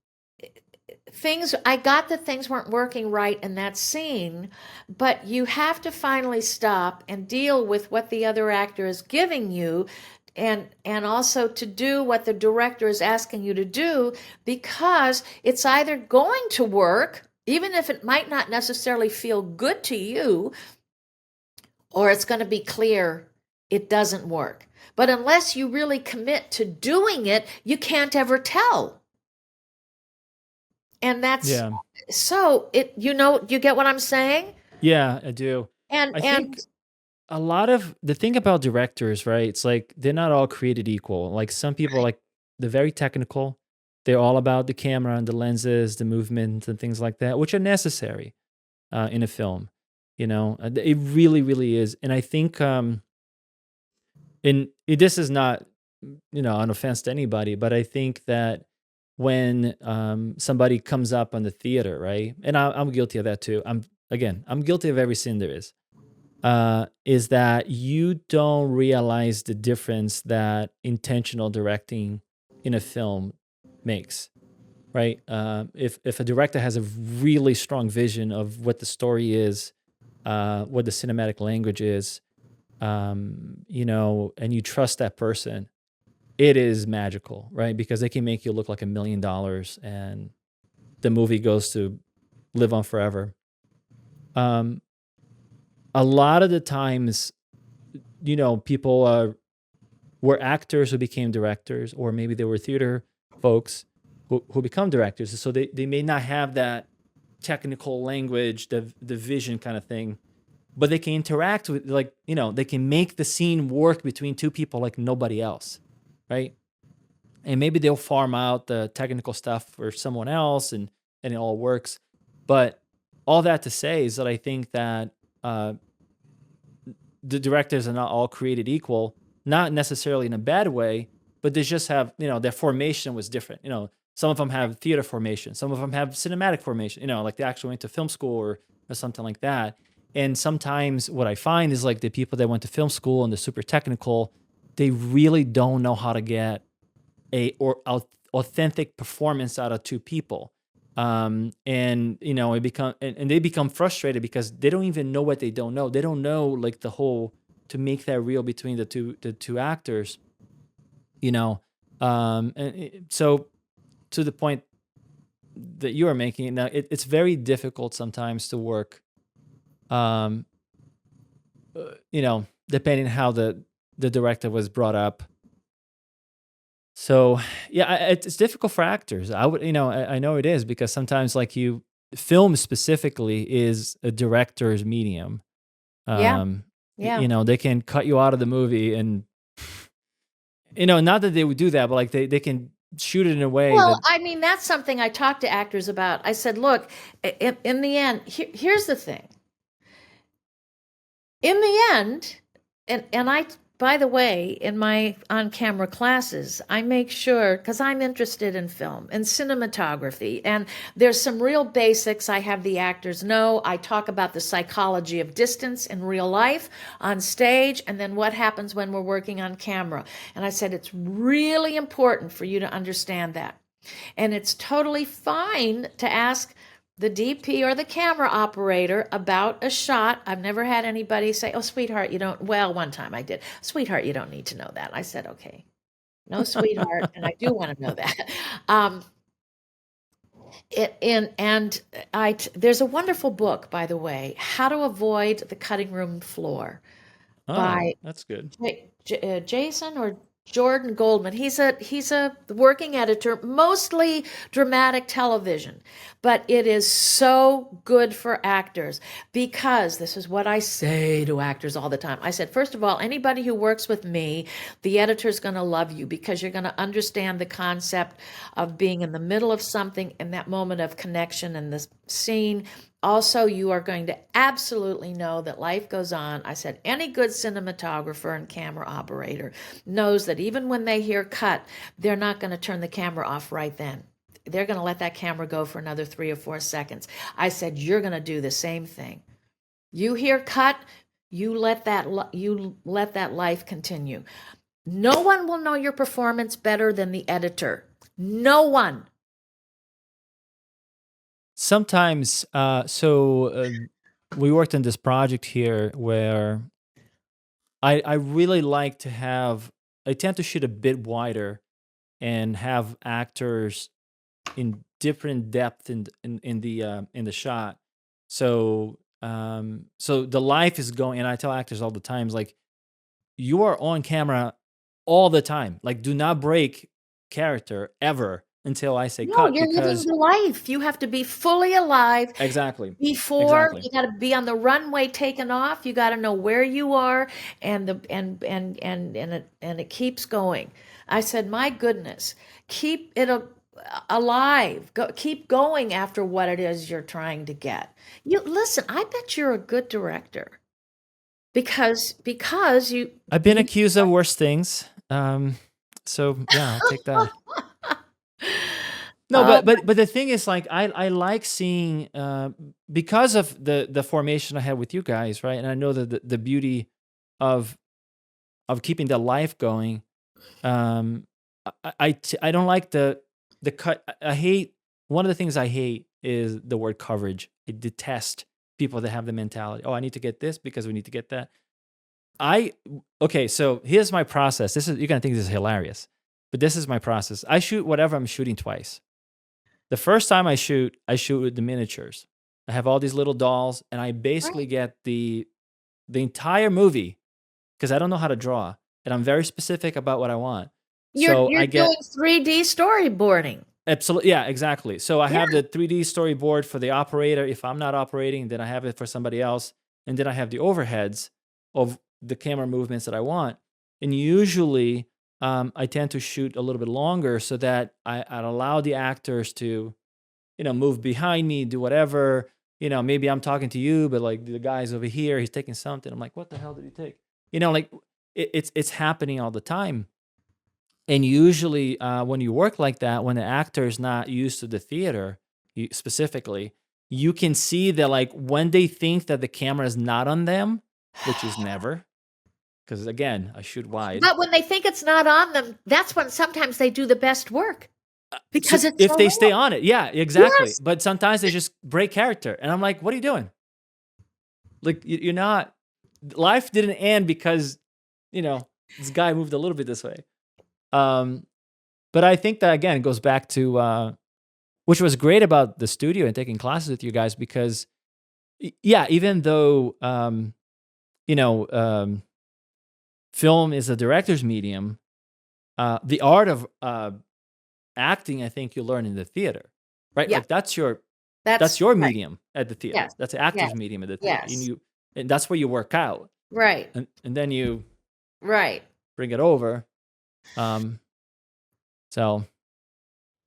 things I got that things weren't working right in that scene, but you have to finally stop and deal with what the other actor is giving you, and also to do what the director is asking you to do, because it's either going to work, even if it might not necessarily feel good to you, or it's going to be clear it doesn't work. But unless you really commit to doing it, you can't ever tell. And that's Yeah. so you get what I'm saying? Yeah, I do. I And think a lot of the thing about directors, right? It's like they're not all created equal. Like some people, like they're very technical. They're all about the camera and the lenses, the movement, and things like that, which are necessary in a film. It really, really is. And I think, this is not, an offense to anybody, but I think that when somebody comes up on the theater, right? And I'm guilty of that too. I'm guilty of every sin there is that you don't realize the difference that intentional directing in a film makes, right? If a director has a really strong vision of what the story is, what the cinematic language is, and you trust that person, it is magical, right? Because they can make you look like $1 million, and the movie goes to live on forever. Um, a lot of the times, people were actors who became directors, or maybe they were theater folks who become directors. So they may not have that technical language, the vision kind of thing, but they can interact with, like, they can make the scene work between two people like nobody else, right? And maybe they'll farm out the technical stuff for someone else, and it all works. But all that to say is that I think that uh, the directors are not all created equal, not necessarily in a bad way, but they just have, their formation was different. Some of them have theater formation, some of them have cinematic formation, like they actually went to film school, or something like that. And sometimes what I find is like the people that went to film school and they're super technical, they really don't know how to get authentic performance out of two people. And and they become frustrated because they don't even know what they don't know. They don't know, like, the whole, to make that real between the two actors. you know so to the point that you are making now, it's very difficult sometimes to work, um depending how the director was brought up. So yeah, it's difficult for actors. I know it is, because sometimes, like, film specifically is a director's medium. yeah, Um, yeah. they can cut you out of the movie, and not that they would do that, but like they can shoot it in a way that. Well, I mean, that's something I talked to actors about. I said, look, in the end, here's the thing. In the end, and I, by the way, in my on-camera classes, I make sure, because I'm interested in film and cinematography, and there's some real basics I have the actors know. I talk about the psychology of distance in real life, on stage, and then what happens when we're working on camera. And I said it's really important for you to understand that. And it's totally fine to ask the DP or the camera operator about a shot. I've never had anybody say, "Oh, sweetheart, you don't." Well, one time I did. "Sweetheart, you don't need to know that." I said, "Okay, no, sweetheart," and I do want to know that. Um, And there's a wonderful book, by the way, How to Avoid the Cutting Room Floor Oh, by that's good. Jason or Jordan Goldman. He's a working editor, mostly dramatic television, but it is so good for actors because this is what I say to actors all the time. I said, first of all, anybody who works with me, the editor's going to love you because you're going to understand the concept of being in the middle of something in that moment of connection in the scene. Also, you are going to absolutely know that life goes on. I said, any good cinematographer and camera operator knows that even when they hear cut, they're not going to turn the camera off right then. They're going to let that camera go for another 3 or 4 seconds. I said, you're going to do the same thing. You hear cut, you let that life continue. No one will know your performance better than the editor. No one. Sometimes, we worked on this project here where I really like to have. I tend to shoot a bit wider and have actors in different depth in the shot. So the life is going, and I tell actors all the times, like, you are on camera all the time. Like, do not break character ever until I say No, cut, you're living because the life. You have to be fully alive exactly, before exactly. you got to be on the runway taking off. You got to know where you are, and it keeps going. I said, my goodness, keep it alive. Keep going after what it is you're trying to get. You listen. I bet you're a good director because you I've been you. accused of worse things. So yeah, I'll take that. No, Uh, but the thing is, like, I like seeing, because of the formation I had with you guys, right? And I know that the beauty of keeping the life going. Um, I don't like the cut. I hate, one of the things I hate is the word coverage. I detest people that have the mentality. Oh, I need to get this because we need to get that. I Okay, so here's my process. This is, you're gonna think this is hilarious, but this is my process. I shoot whatever I'm shooting twice. The first time I shoot with the miniatures. I have all these little dolls, and I basically right. get the entire movie because I don't know how to draw, and I'm very specific about what I want. You're So you're I doing get 3D storyboarding. absolutely, yeah, exactly. So I Yeah. have the 3D storyboard for the operator. If I'm not operating, then I have it for somebody else, and then I have the overheads of the camera movements that I want. And usually, I tend to shoot a little bit longer so that I'd allow the actors to, move behind me, do whatever. Maybe I'm talking to you, but like the guy's over here, he's taking something. I'm like, what the hell did he take? Like, it's happening all the time. And usually, when you work like that, when the actor is not used to the theater, specifically, you can see that, like, when they think that the camera is not on them, which is never, because again, I shoot wide. But when they think it's not on them, that's when sometimes they do the best work So because it's if so they stay real. on it, yeah, exactly. Yes. But sometimes they just break character, and I'm like, what are you doing? Like, you're not. Life didn't end because this guy moved a little bit this way. Um, but I think that again goes back to, which was great about the studio and taking classes with you guys, because yeah, even though you know um, film is a director's medium, the art of acting, I think you learn in the theater, right? Yeah. Like, that's That's your right. medium at the theater. Yes. That's the Yes. actor's medium at the theater, Yes. and that's where you work out, Right. and then you Right. bring it over. Um, so,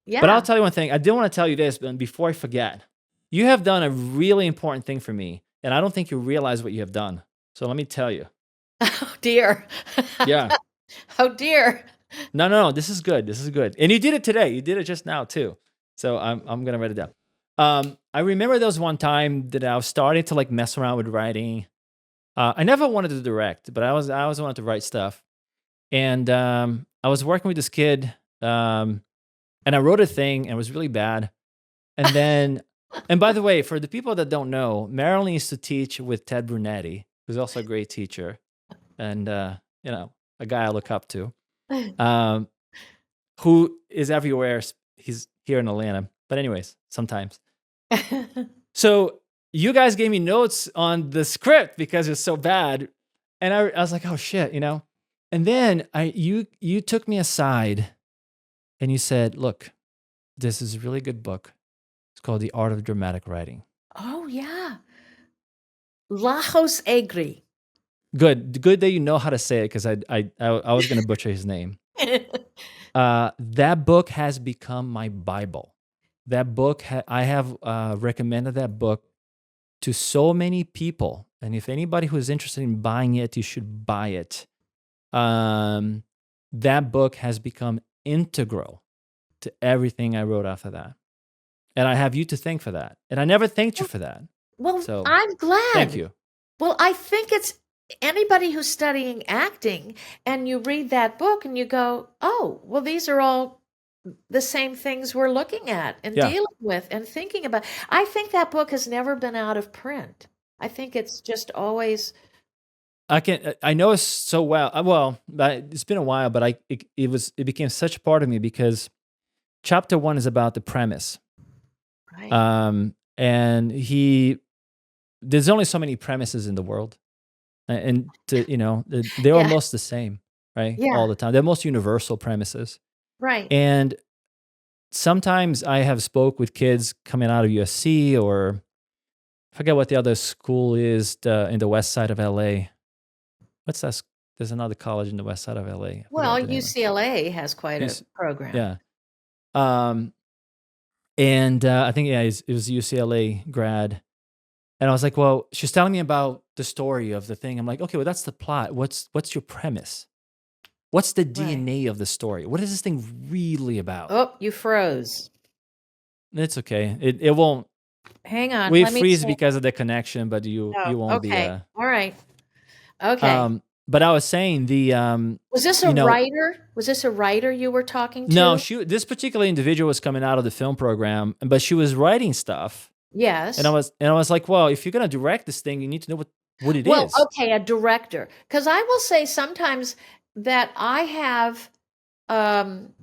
but I'll Yeah. tell you one thing. I did want to tell you this, but before I forget, you have done a really important thing for me, and I don't think you realize what you have done. So let me tell you. Oh dear. Yeah. Oh dear. No, no, no. This is good. This is good. And you did it today. You did it just now too. So I'm gonna write it down. I remember there was one time that I was starting to, like, mess around with writing. I never wanted to direct, but I always wanted to write stuff. And I was working with this kid, and I wrote a thing, and it was really bad. And then, and by the way, for the people that don't know, Marilyn used to teach with Ted Brunetti, who's also a great teacher, and a guy I look up to, um, who is everywhere. He's here in Atlanta. But anyways, sometimes. So you guys gave me notes on the script because it's so bad, and I was like, oh shit, you know. And then you took me aside and you said, look, this is a really good book. It's called The Art of Dramatic Writing. Oh, yeah. Lajos Egri. Good that you know how to say it because I was gonna butcher his name. That book has become my Bible. That book I have recommended that book to so many people, and if anybody who is interested in buying it, you should buy it. Um, that book has become integral to everything I wrote after that, and I have you to thank for that. And I never thanked you Well, for that, well, so I'm thank glad. you. Well, I think it's anybody who's studying acting and you read that book and you go, oh, well, these are all the same things we're looking at and Yeah, dealing with and thinking about. I think that book has never been out of print. I think it's just always I know it's so well. It's been a while, but it became such a part of me because chapter one is about the premise. right. And there's only so many premises in the world, and they're Yeah, almost the same, right? yeah, All the time, they're most universal premises. right, And sometimes I have spoke with kids coming out of USC, or I forget what the other school is in the west side of LA. What's that? There's another college in the west side of LA. I well, forgot the name of. UCLA has quite a Yes, program. yeah. Um, and I think it was UCLA grad. And I was like, well, she's telling me about the story of the thing. I'm like, okay, well, that's the plot. What's your premise? What's the Right. DNA of the story? What is this thing really about? Oh, you froze. It's okay. It won't. Hang on, We let me freeze see. because of the connection, but Oh, you won't be. okay. All right. Okay. But I was saying Was this a you know, writer? Was this a writer you were talking no, to? this particular individual was coming out of the film program, but she was writing stuff, and Yes. I was like, well, if you're gonna direct this thing, you need to know what it Well, is. okay, a director. Because I will say sometimes that I have, um,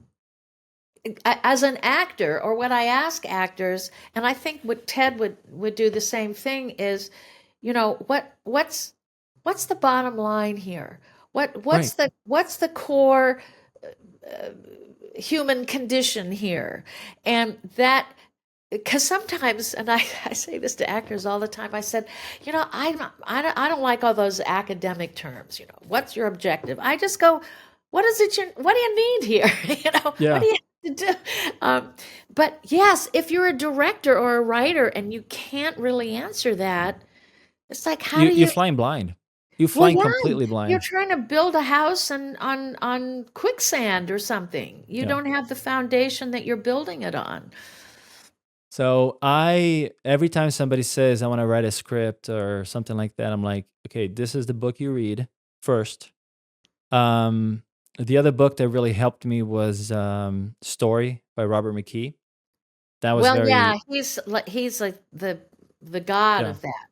as an actor, or what I ask actors, and I think what Ted would do the same thing is, what's the bottom line here? Right. What's the core uh, human condition here? And that because sometimes, and I say this to actors all the time, I said, I don't like all those academic terms. What's your objective? I just go, what do you need here? What Yeah. do you have to do? But yes, if you're a director or a writer and you can't really answer that, it's like, how do You're you? flying blind. You're Well, flying yeah, completely you're blind. trying to build a house on quicksand or something. You Yeah. don't have the foundation that you're building it on. So every time somebody says I want to write a script or something like that, I'm like, okay, this is the book you read first. Um, the other book that really helped me was Story by Robert McKee. That was Well, yeah, very he's like the god yeah. of that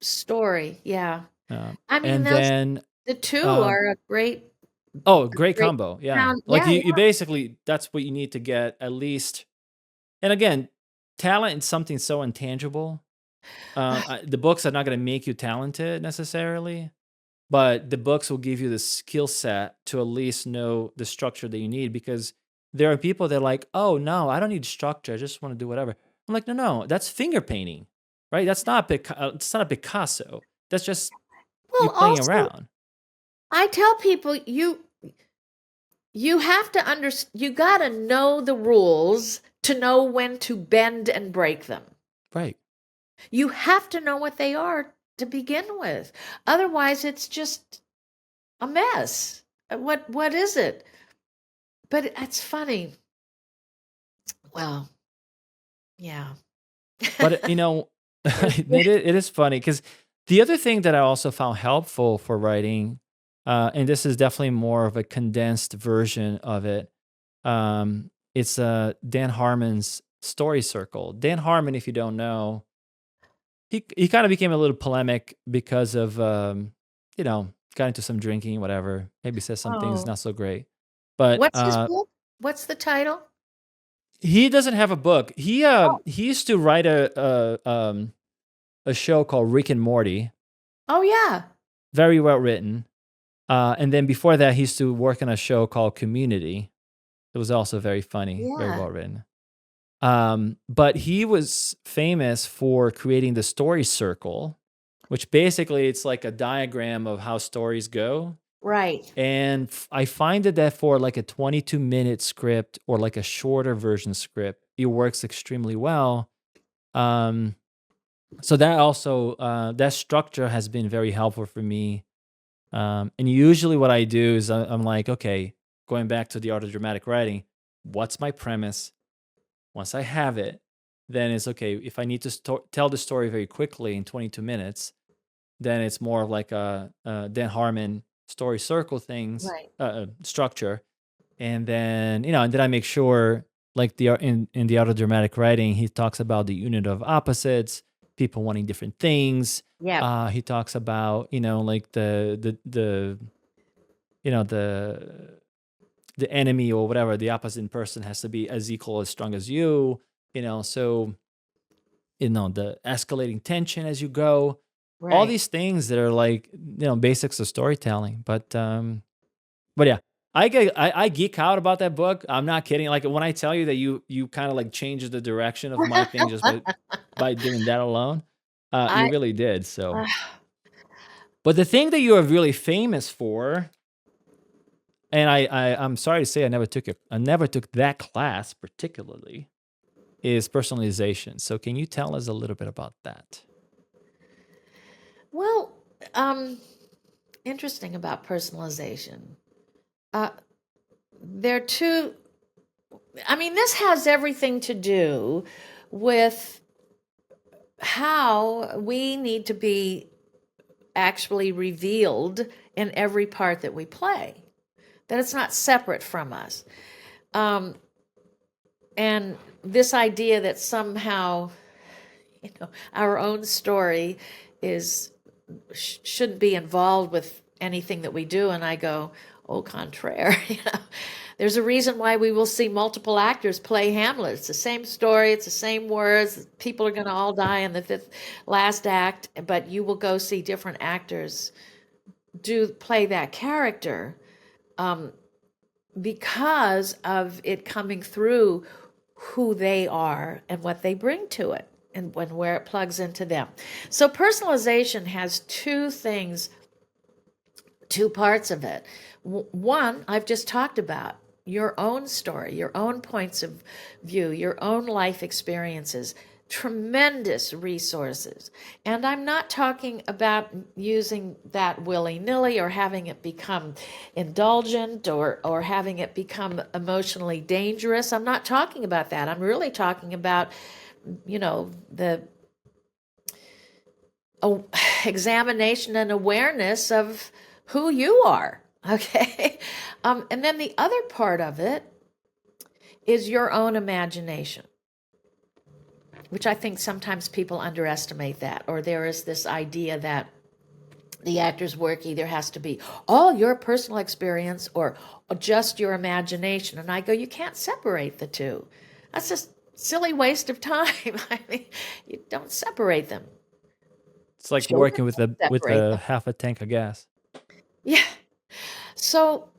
story. Yeah. I mean, And those then the two uh, are oh, a great great combo. Yeah, pound. like Yeah, you yeah. basically that's what you need to get at least. And again, talent is something so intangible. The books are not going to make you talented necessarily, but the books will give you the skill set to at least know the structure that you need. Because there are people that are like, oh no, I don't need structure. I just want to do whatever. I'm like, no, no, that's finger painting, right? It's not a Picasso. That's just you Well, playing also, around, I tell people you have to you got to know the rules to know when to bend and break them. right? You have to know what they are to begin with. Otherwise, it's just a mess. What is it? But it's funny. Well, yeah. But There's it is funny because the other thing that I also found helpful for writing, and this is definitely more of a condensed version of it. It's Dan Harmon's Story Circle. Dan Harmon, if you don't know, he kind of became a little polemic because of got into some drinking, whatever. Maybe says some things Oh, not so great, but what's his book? What's the title? He doesn't have a book. Oh, He used to write a show called Rick and Morty, oh yeah, very well written. And then before that, he used to work on a show called Community. It was also very funny, very yeah, well written. But he was famous for creating the story circle, which basically it's like a diagram of how stories go. right, And I find that for like a 22-minute script or like a shorter version script, it works extremely well. Um, so that also that structure has been very helpful for me. And usually what I do is I'm like, okay, going back to the art of dramatic writing, what's my premise? Once I have it, then it's okay. If I need to tell the story very quickly in 22 minutes, then it's more of like a Dan Harmon story circle things right, structure. And then and then I make sure, like in the art of dramatic writing, he talks about the unit of opposites, people wanting different things. yeah, He talks about like the you know the enemy or whatever, the opposite person has to be as equal as strong as you. So the escalating tension as you go, all right. these things that are like basics of storytelling. But yeah, I geek out about that book. I'm not kidding. Like when I tell you that you kind of like changed the direction of my thing just by doing that alone, you I really did. So, uh, but the thing that you are really famous for, and I'm sorry to say I never took that class particularly, is personalization. So can you tell us a little bit about that? well, um, interesting about personalization. Uh, there are two. I mean, this has everything to do with how we need to be actually revealed in every part that we play, that it's not separate from us. Um, and this idea that somehow, our own story is shouldn't be involved with anything that we do. And I go, au contraire. There's a reason why we will see multiple actors play Hamlet. It's the same story, it's the same words. People are going to all die in the last act, but you will go see different actors do play that character, um, because of it coming through who they are and what they bring to it, and where it plugs into them. So personalization has two parts of it. One, I've just talked about your own story, your own points of view, your own life experiences, tremendous resources. And I'm not talking about using that willy nilly or having it become indulgent or having it become emotionally dangerous. I'm not talking about that. I'm really talking about, the examination and awareness of who you are. Okay. And then the other part of it is your own imagination, which I think sometimes people underestimate that, or there is this idea that the actor's work either has to be all your personal experience or just your imagination. And I go, you can't separate the two. That's just silly waste of time. I mean, you don't separate them. It's like Children working don't with separate a them. half a tank of gas. Yeah. So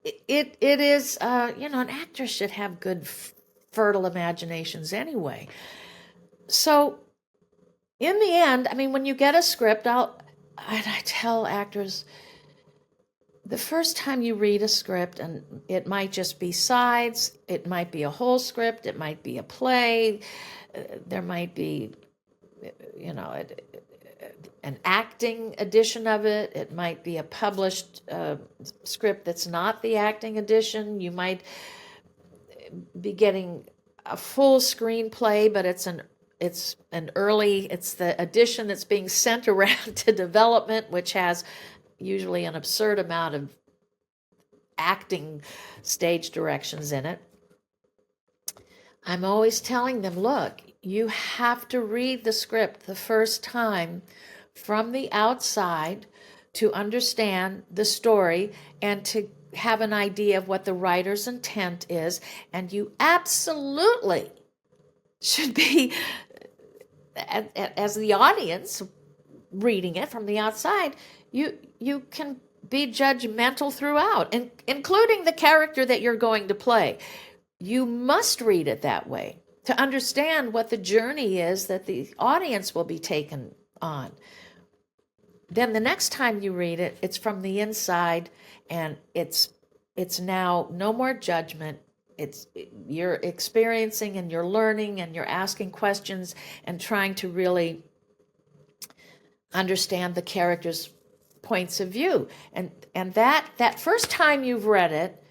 it is, an actor should have good, fertile imaginations anyway. So in the end, I mean, when you get a script, I tell actors, the first time you read a script, and it might just be sides, it might be a whole script, it might be a play, there might be, you know, an acting edition of it. It might be a published script that's not the acting edition. You might be getting a full screenplay, but it's the edition that's being sent around to development, which has usually an absurd amount of acting stage directions in it. I'm always telling them, look, you have to read the script the first time from the outside to understand the story and to have an idea of what the writer's intent is, and you absolutely should be, as the audience reading it from the outside, you can be judgmental throughout, including the character that you're going to play. You must read it that way to understand what the journey is that the audience will be taken on. Then the next time you read it, it's from the inside, and it's now no more judgment. It's you're experiencing and you're learning and you're asking questions and trying to really understand the characters' points of view. And that first time you've read it,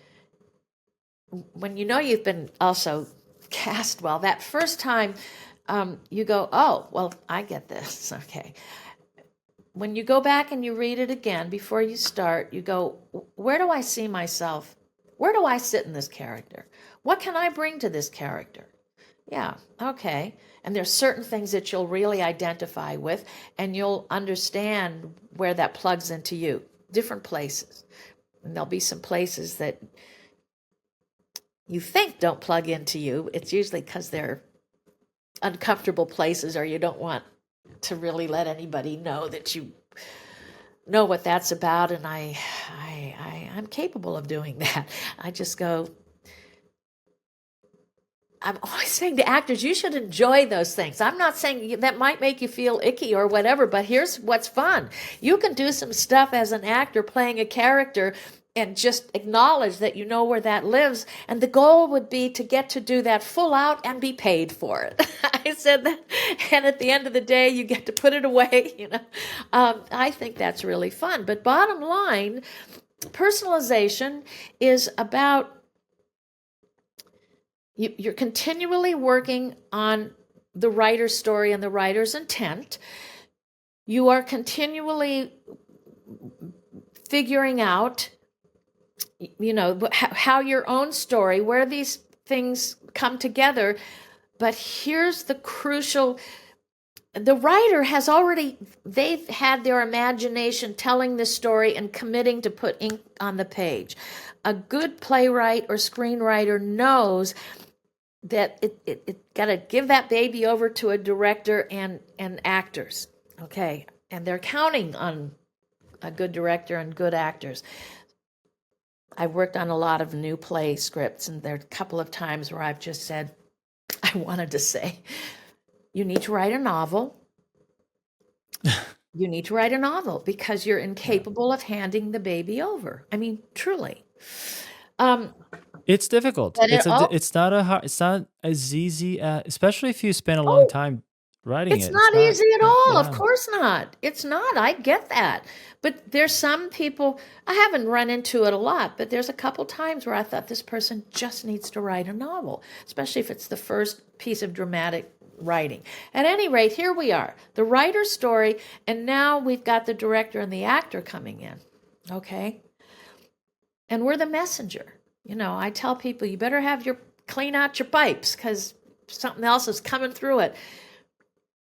when you know you've been also cast well, that first time you go, oh, well, I get this. Okay. When you go back and you read it again before you start, you go, where do I see myself? Where do I sit in this character? What can I bring to this character? Yeah, okay. And there's certain things that you'll really identify with, and you'll understand where that plugs into you, different places. And there'll be some places that you think don't plug into you. It's usually because they're uncomfortable places, or you don't want to really let anybody know that you know what that's about. And I'm capable of doing that. I just go, I'm always saying to actors, you should enjoy those things. I'm not saying that might make you feel icky or whatever, but here's what's fun. You can do some stuff as an actor playing a character and just acknowledge that you know where that lives. And the goal would be to get to do that full out and be paid for it. I said that. And at the end of the day, you get to put it away. I think that's really fun. But bottom line, personalization is about you're continually working on the writer's story and the writer's intent. You are continually figuring out, how your own story, where these things come together. But here's the crucial, the writer has already, they've had their imagination telling the story and committing to put ink on the page. A good playwright or screenwriter knows that it got to give that baby over to a director and actors, okay? And they're counting on a good director and good actors. I've worked on a lot of new play scripts, and there are a couple of times where I've just said, I wanted to say, you need to write a novel. You need to write a novel because you're incapable of handing the baby over. I mean, truly. It's difficult. But It's not a hard, it's not as easy, especially if you spend a long oh, time writing it's it. It's not not, easy at all. Of yeah. course not. It's not. I get that. But there's some people, I haven't run into it a lot, but there's a couple times where I thought this person just needs to write a novel, especially if it's the first piece of dramatic writing. At any rate, here we are, the writer's story, and now we've got the director and the actor coming in, okay? And we're the messenger. I tell people, you better clean out your pipes because something else is coming through it.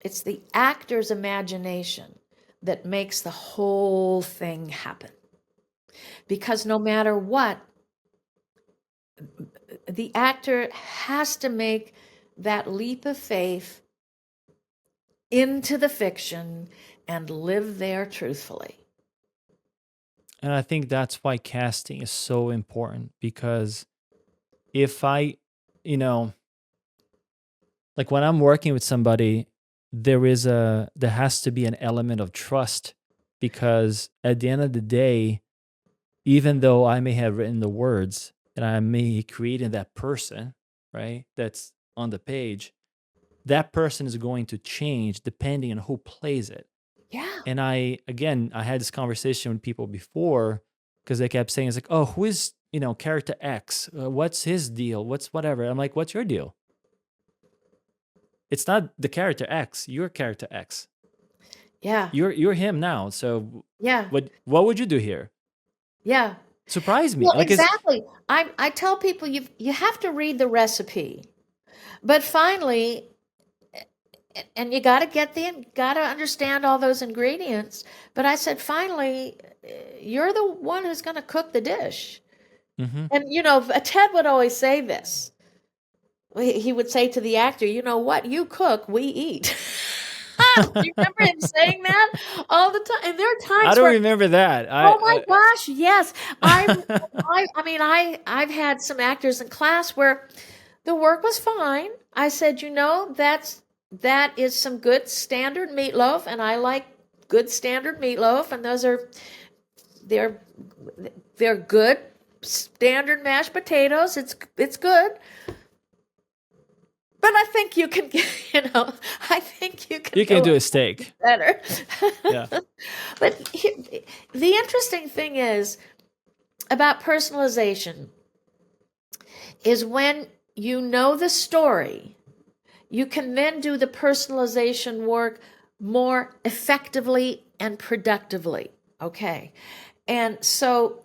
It's the actor's imagination that makes the whole thing happen. Because no matter what, the actor has to make that leap of faith into the fiction and live there truthfully. And I think that's why casting is so important because if I, you know, like when I'm working with somebody, there has to be an element of trust because at the end of the day, even though I may have written the words and I may created that person, right? That's on the page, that person is going to change depending on who plays it. Yeah. And I had this conversation with people before because they kept saying, it's like, oh, who is, character X? What's his deal? What's whatever? I'm like, what's your deal? It's not the character X, your character X. Yeah. You're him now. So Yeah. what would you do here? Yeah. Surprise me. Well, Like, exactly. I tell people you have to read the recipe, but finally, and you got to understand all those ingredients. But I said, finally, you're the one who's going to cook the dish. Mhm. And, Ted would always say this. He would say to the actor, "You know what you cook, we eat." Do you remember him saying that all the time? And there are I times don't where, remember that. oh my gosh, yes. I've had some actors in class where the work was fine. I said, that is some good standard meatloaf, and I like good standard meatloaf, and they're they're good standard mashed potatoes. It's good. But I think you can, I think you can You can go do a steak. better. Yeah. But the interesting thing is about personalization is when you know the story, you can then do the personalization work more effectively and productively. Okay. And so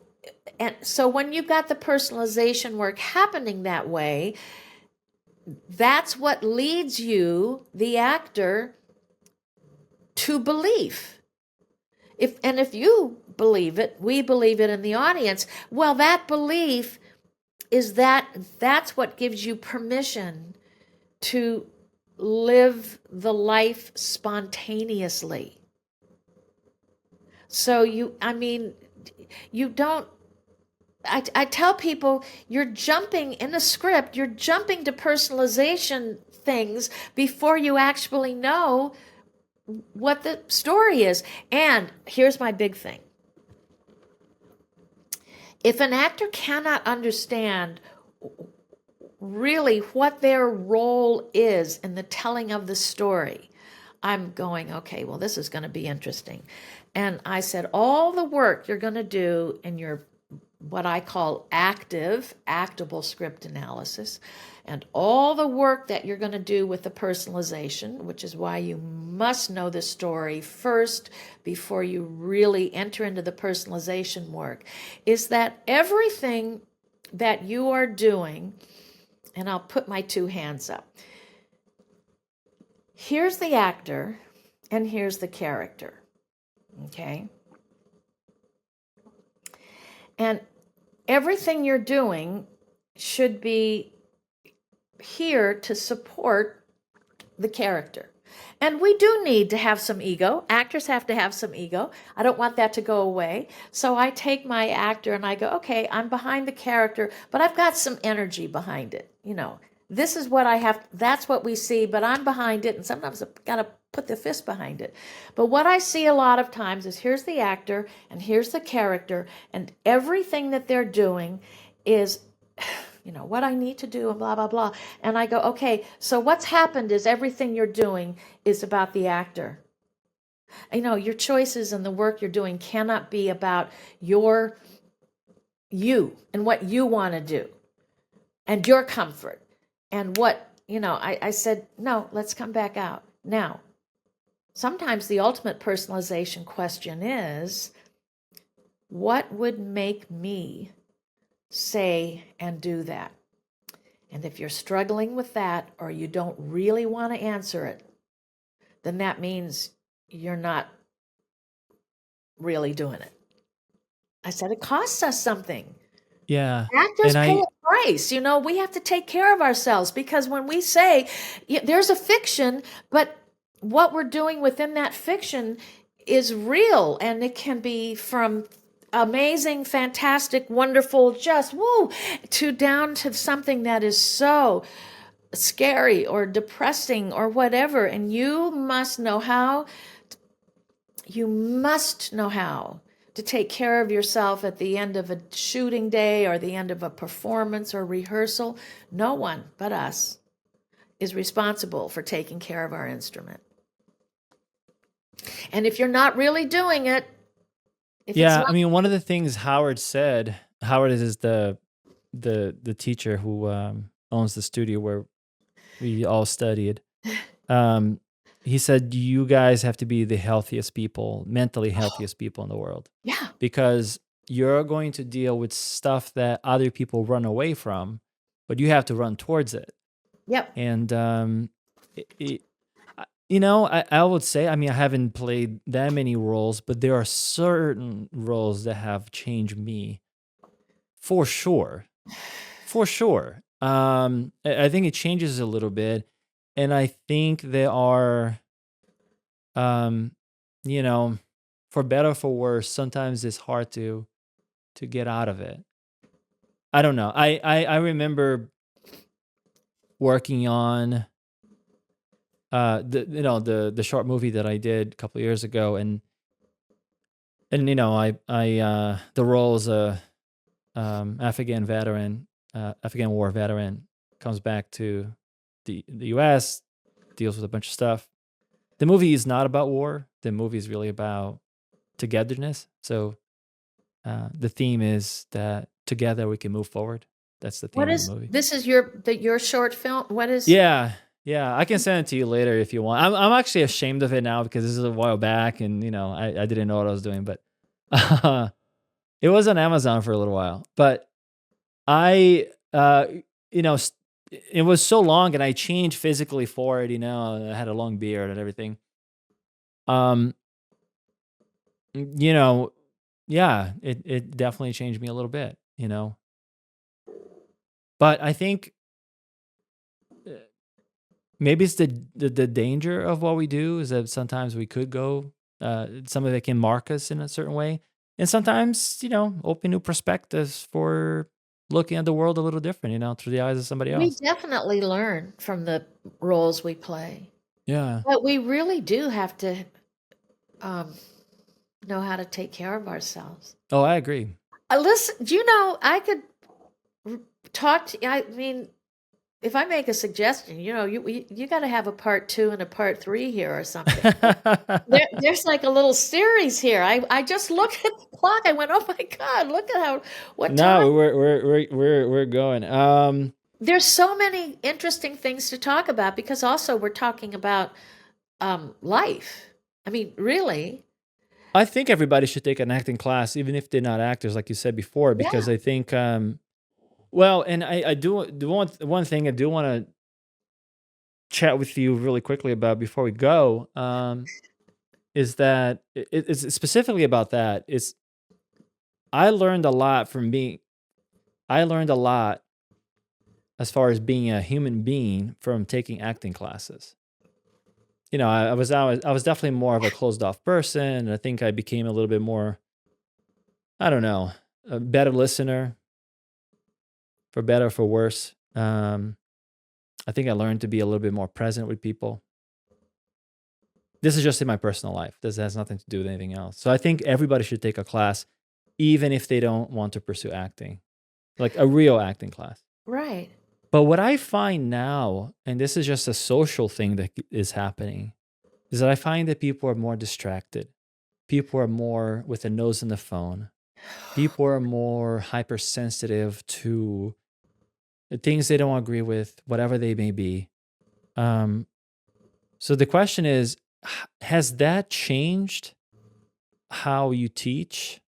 when you've got the personalization work happening that way, that's what leads you, the actor, to belief. If you believe it, we believe it in the audience. Well, that belief that's what gives you permission to live the life spontaneously. So you don't. I tell people you're jumping in a script, you're jumping to personalization things before you actually know what the story is. And here's my big thing. If an actor cannot understand really what their role is in the telling of the story, I'm going, okay, well, this is going to be interesting. And I said, all the work you're going to do in your what I call actable script analysis, and all the work that you're going to do with the personalization, which is why you must know the story first before you really enter into the personalization work, is that everything that you are doing, and I'll put my two hands up. Here's the actor, and here's the character. Okay? And everything you're doing should be here to support the character. And we do need to have some ego. Actors have to have some ego. I don't want that to go away. So I take my actor and I go, okay, I'm behind the character, but I've got some energy behind it. This is what I have. That's what we see, but I'm behind it. And sometimes I've got to put the fist behind it. But what I see a lot of times is here's the actor and here's the character, and everything that they're doing is what I need to do and blah, blah, blah. And I go, okay, so what's happened is everything you're doing is about the actor. Your choices and the work you're doing cannot be about you and what you want to do and your comfort and what, I said, no, let's come back out. Now, sometimes the ultimate personalization question is, what would make me say and do that? And if you're struggling with that, or you don't really want to answer it, then that means you're not really doing it. I said, it costs us something. Yeah. Actors And pay I a price. We have to take care of ourselves, because when we say there's a fiction, but what we're doing within that fiction is real, and it can be from amazing, fantastic, wonderful, just woo, to down to something that is so scary or depressing or whatever. And you must know how to take care of yourself at the end of a shooting day or the end of a performance or rehearsal. No one but us is responsible for taking care of our instrument. And if you're not really doing it, if it's Yeah, not, I mean, one of the things Howard said, Howard is the teacher who owns the studio where we all studied. Um, he said you guys have to be the healthiest people, mentally healthiest people in the world, yeah, because you're going to deal with stuff that other people run away from, but you have to run towards it. yep, And I would say, I mean, I haven't played that many roles, but there are certain roles that have changed me For sure. For sure. I think it changes a little bit, and I think there are, um, you know, for better or for worse, sometimes it's hard to get out of it. I don't know. I remember working on the short movie that I did a couple of years ago, and I the role as a Afghan veteran, Afghan war veteran, comes back to the U.S., deals with a bunch of stuff. The movie is not about war. The movie is really about togetherness. So the theme is that together we can move forward. That's the What theme of the is movie. this is your short film? What is Yeah, yeah. I can send it to you later if you want. I'm actually ashamed of it now because this is a while back, and I didn't know what I was doing, but it was on Amazon for a little while. But I, you know, s- it was so long, and I changed physically for it. I had a long beard and everything. Um, you know, yeah, it definitely changed me a little bit. But I think uh, maybe it's the danger of what we do is that sometimes we could go. Some of it can mark us in a certain way, and sometimes open new perspectives for looking at the world a little different. Through the eyes of somebody we else. definitely learn from the roles we play, Yeah. but we really do have to um, know how to take care of ourselves. Oh, I agree. Listen, do you know I could r- talk to? I mean, if I make a suggestion, you got to have a part two and a part three here or something. There's like a little series here. I just looked at the clock. I went, oh my God, look at what No, time. we're going. There's so many interesting things to talk about because also we're talking about life. I mean, really, I think everybody should take an acting class, even if they're not actors, like you said before, yeah. because I think, well, and I do one thing I do want to chat with you really quickly about before we go, is that it's specifically about that. I learned a lot from being, I learned a lot as far as being a human being from taking acting classes. I was definitely more of a closed off person. And I think I became a little bit more, I don't know, a better listener, for better or for worse. I think I learned to be a little bit more present with people. This is just in my personal life. This has nothing to do with anything else. So I think everybody should take a class, even if they don't want to pursue acting, like a real acting class. Right. But what I find now, and this is just a social thing that is happening, is that I find that people are more distracted. People are more with a nose in the phone. People are more hypersensitive to the things they don't agree with, whatever they may be. Um, so the question is, has that changed how you teach?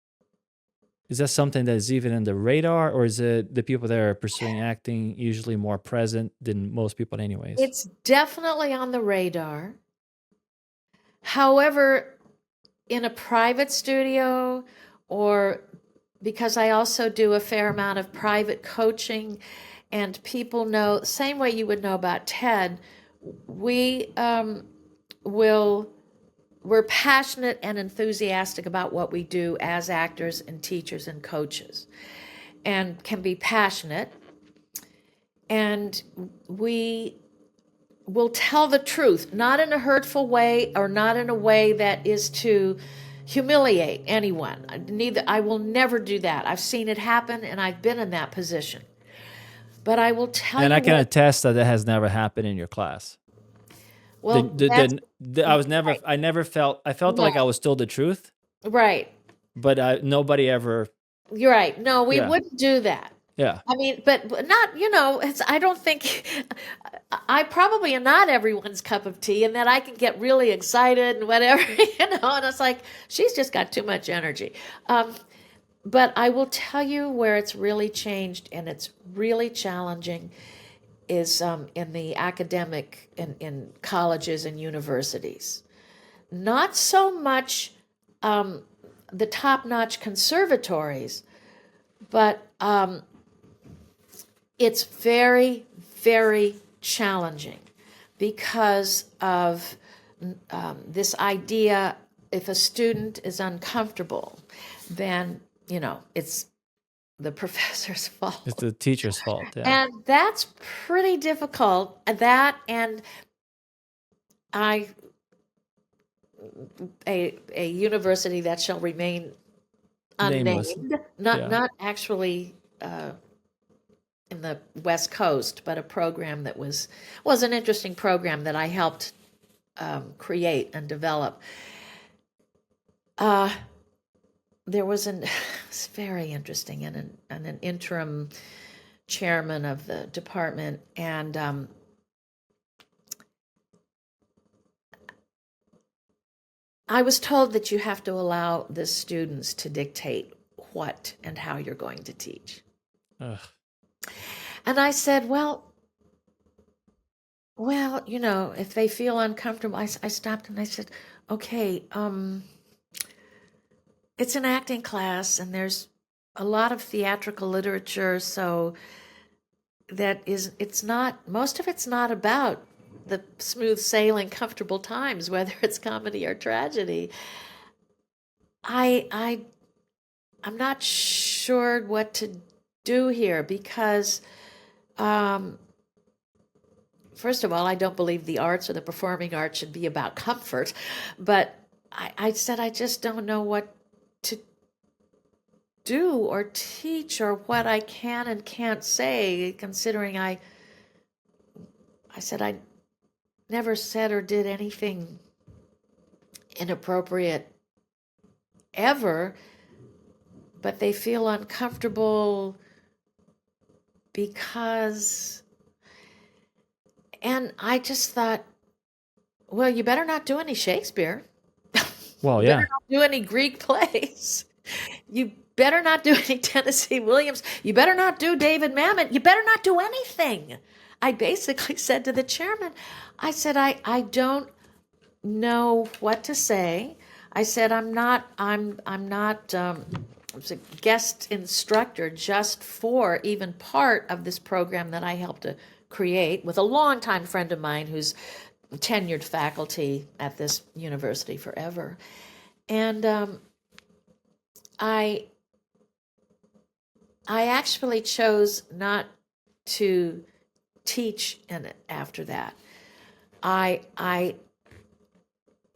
Is that something that is even in the radar, or is it the people that are pursuing acting usually more present than most people, anyways? It's definitely on the radar. However, in a private studio, or because I also do a fair amount of private coaching, and people know, same way you would know about TED, we will, we're passionate and enthusiastic about what we do as actors and teachers and coaches, and can be passionate. And we will tell the truth, not in a hurtful way or not in a way that is to humiliate anyone. Neither, I will never do that. I've seen it happen and I've been in that position. But I will tell And I you can what, attest that that has never happened in your class. The, well, the, that's I was never, right. I felt No, like I was told the truth, right. but nobody ever, You're right. No, we yeah, wouldn't do that. yeah. I mean, but not, I don't think, I probably am not everyone's cup of tea, and that I can get really excited and whatever, and it's like, she's just got too much energy. Um, but I will tell you where it's really changed and it's really challenging is in the academic, in colleges and universities. Not so much um, the top notch conservatories, but it's very, very challenging because of this idea, if a student is uncomfortable, then, it's the professor's It's fault. the teacher's fault. Yeah. And that's pretty difficult. That, and I, a university that shall remain Nameless. unnamed, not Yeah. not actually in the West Coast, but a program that was an interesting program that I helped create and develop. There was it's very interesting, and an interim chairman of the department, and I was told that you have to allow the students to dictate what and how you're going to teach. Ugh. And I said, well, if they feel uncomfortable, I stopped and I said, okay, it's an acting class and there's a lot of theatrical literature, so most of it's not about the smooth sailing, comfortable times, whether it's comedy or tragedy. I'm not sure what to do here because, first of all, I don't believe the arts or the performing arts should be about comfort, but I said I just don't know what to do or teach or what I can and can't say, considering I said I never said or did anything inappropriate ever, but they feel uncomfortable because, and I just thought, well, you better not do any Shakespeare. Well, You better yeah. not do any Greek plays. You better not do any Tennessee Williams. You better not do David Mamet. You better not do anything. I basically said to the chairman, I said, I don't know what to say. I said, I'm not I was a guest instructor just for even part of this program that I helped to create with a longtime friend of mine who's tenured faculty at this university forever. And I actually chose not to teach in it after that. I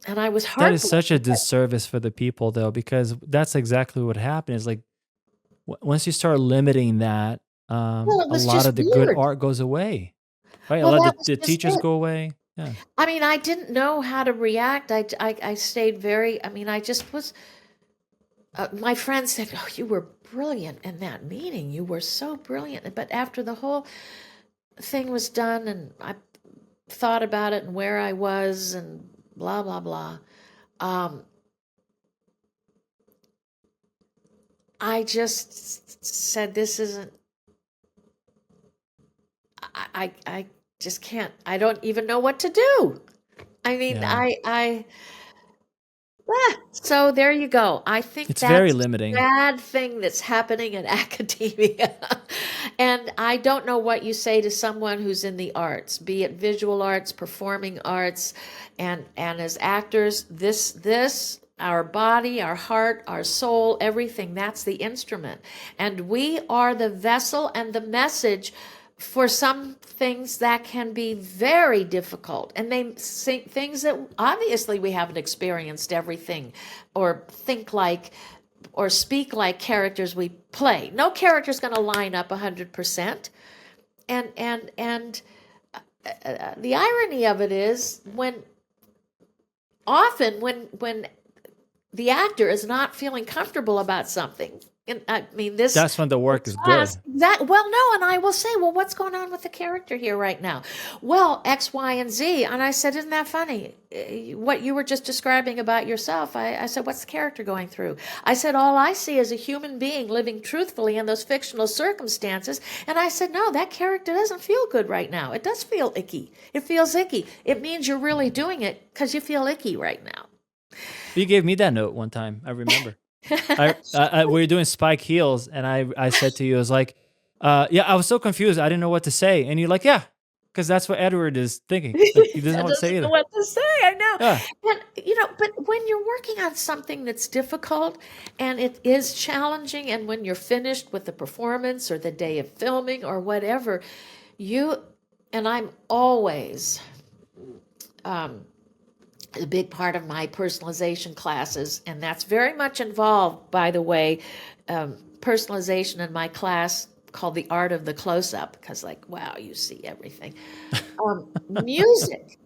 and I was That is heartbroken. such a disservice for the people, though, because that's exactly what happened. Is like once you start limiting that, Well, it a was lot just of the good weird. art goes away, right? A Well, lot of that was the just teachers it. go away. Yeah. I mean, I didn't know how to react. I stayed very, I mean, I just was, my friend said, oh, you were brilliant in that meeting. You were so brilliant. But after the whole thing was done and I thought about it and where I was and blah, blah, blah, um, I just said, this isn't, I just can't, I don't even know what to do. I mean, Yeah. So there you go. I think It's very that's a limiting. sad thing that's happening in academia. And I don't know what you say to someone who's in the arts, be it visual arts, performing arts, and as actors, this our body, our heart, our soul, everything, that's the instrument. And we are the vessel and the message for some things that can be very difficult, and they say things that obviously we haven't experienced everything or think like or speak like characters we play. No character's going to line up 100%. And the irony of it is when the actor is not feeling comfortable about something. And I mean, this That's when the work is class, good. well, no, and I will say, well, what's going on with the character here right now? Well, X, Y, and Z. And I said, isn't that funny? What you were just describing about yourself. I said, what's the character going through? I said, all I see is a human being living truthfully in those fictional circumstances. And I said, no, that character doesn't feel good right now. It does feel icky. It feels icky. It means you're really doing it because you feel icky right now. You gave me that note one time. I remember. We were doing Spike Heels, and I said to you, I was like, "Yeah, I was so confused. I didn't know what to say." And you're like, "Yeah, because that's what Edward is thinking. Like he doesn't know That what to say doesn't know either." what to say, I know. Yeah, But when you're working on something that's difficult and it is challenging, and when you're finished with the performance or the day of filming or whatever, you and I'm always a big part of my personalization classes, and that's very much involved, by the way, personalization in my class called the art of the close-up, because like, wow, you see everything. Music.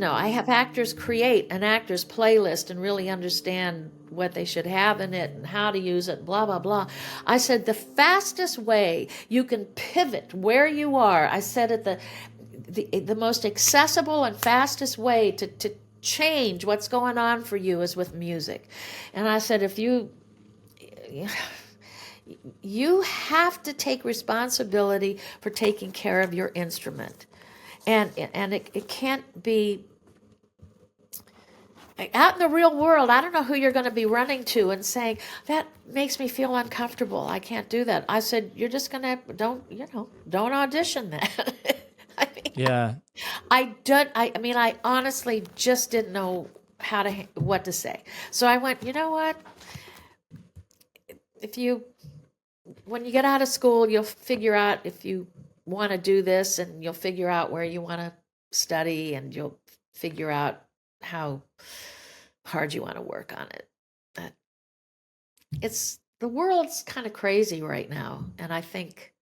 I have actors create an actor's playlist and really understand what they should have in it and how to use it, blah, blah, blah. I said the fastest way you can pivot where you are, I said the most accessible and fastest way to change what's going on for you is with music. And I said, if you have to take responsibility for taking care of your instrument. And it can't be out in the real world. I don't know who you're going to be running to and saying that makes me feel uncomfortable. I can't do that. I said you're just going to don't audition that. I mean, yeah. I don't. I mean, I honestly just didn't know what to say. So I went. You know what? If you when you get out of school, you'll figure out if you want to do this, and you'll figure out where you want to study, and you'll figure out how hard you want to work on it. But the world's kind of crazy right now, and I think,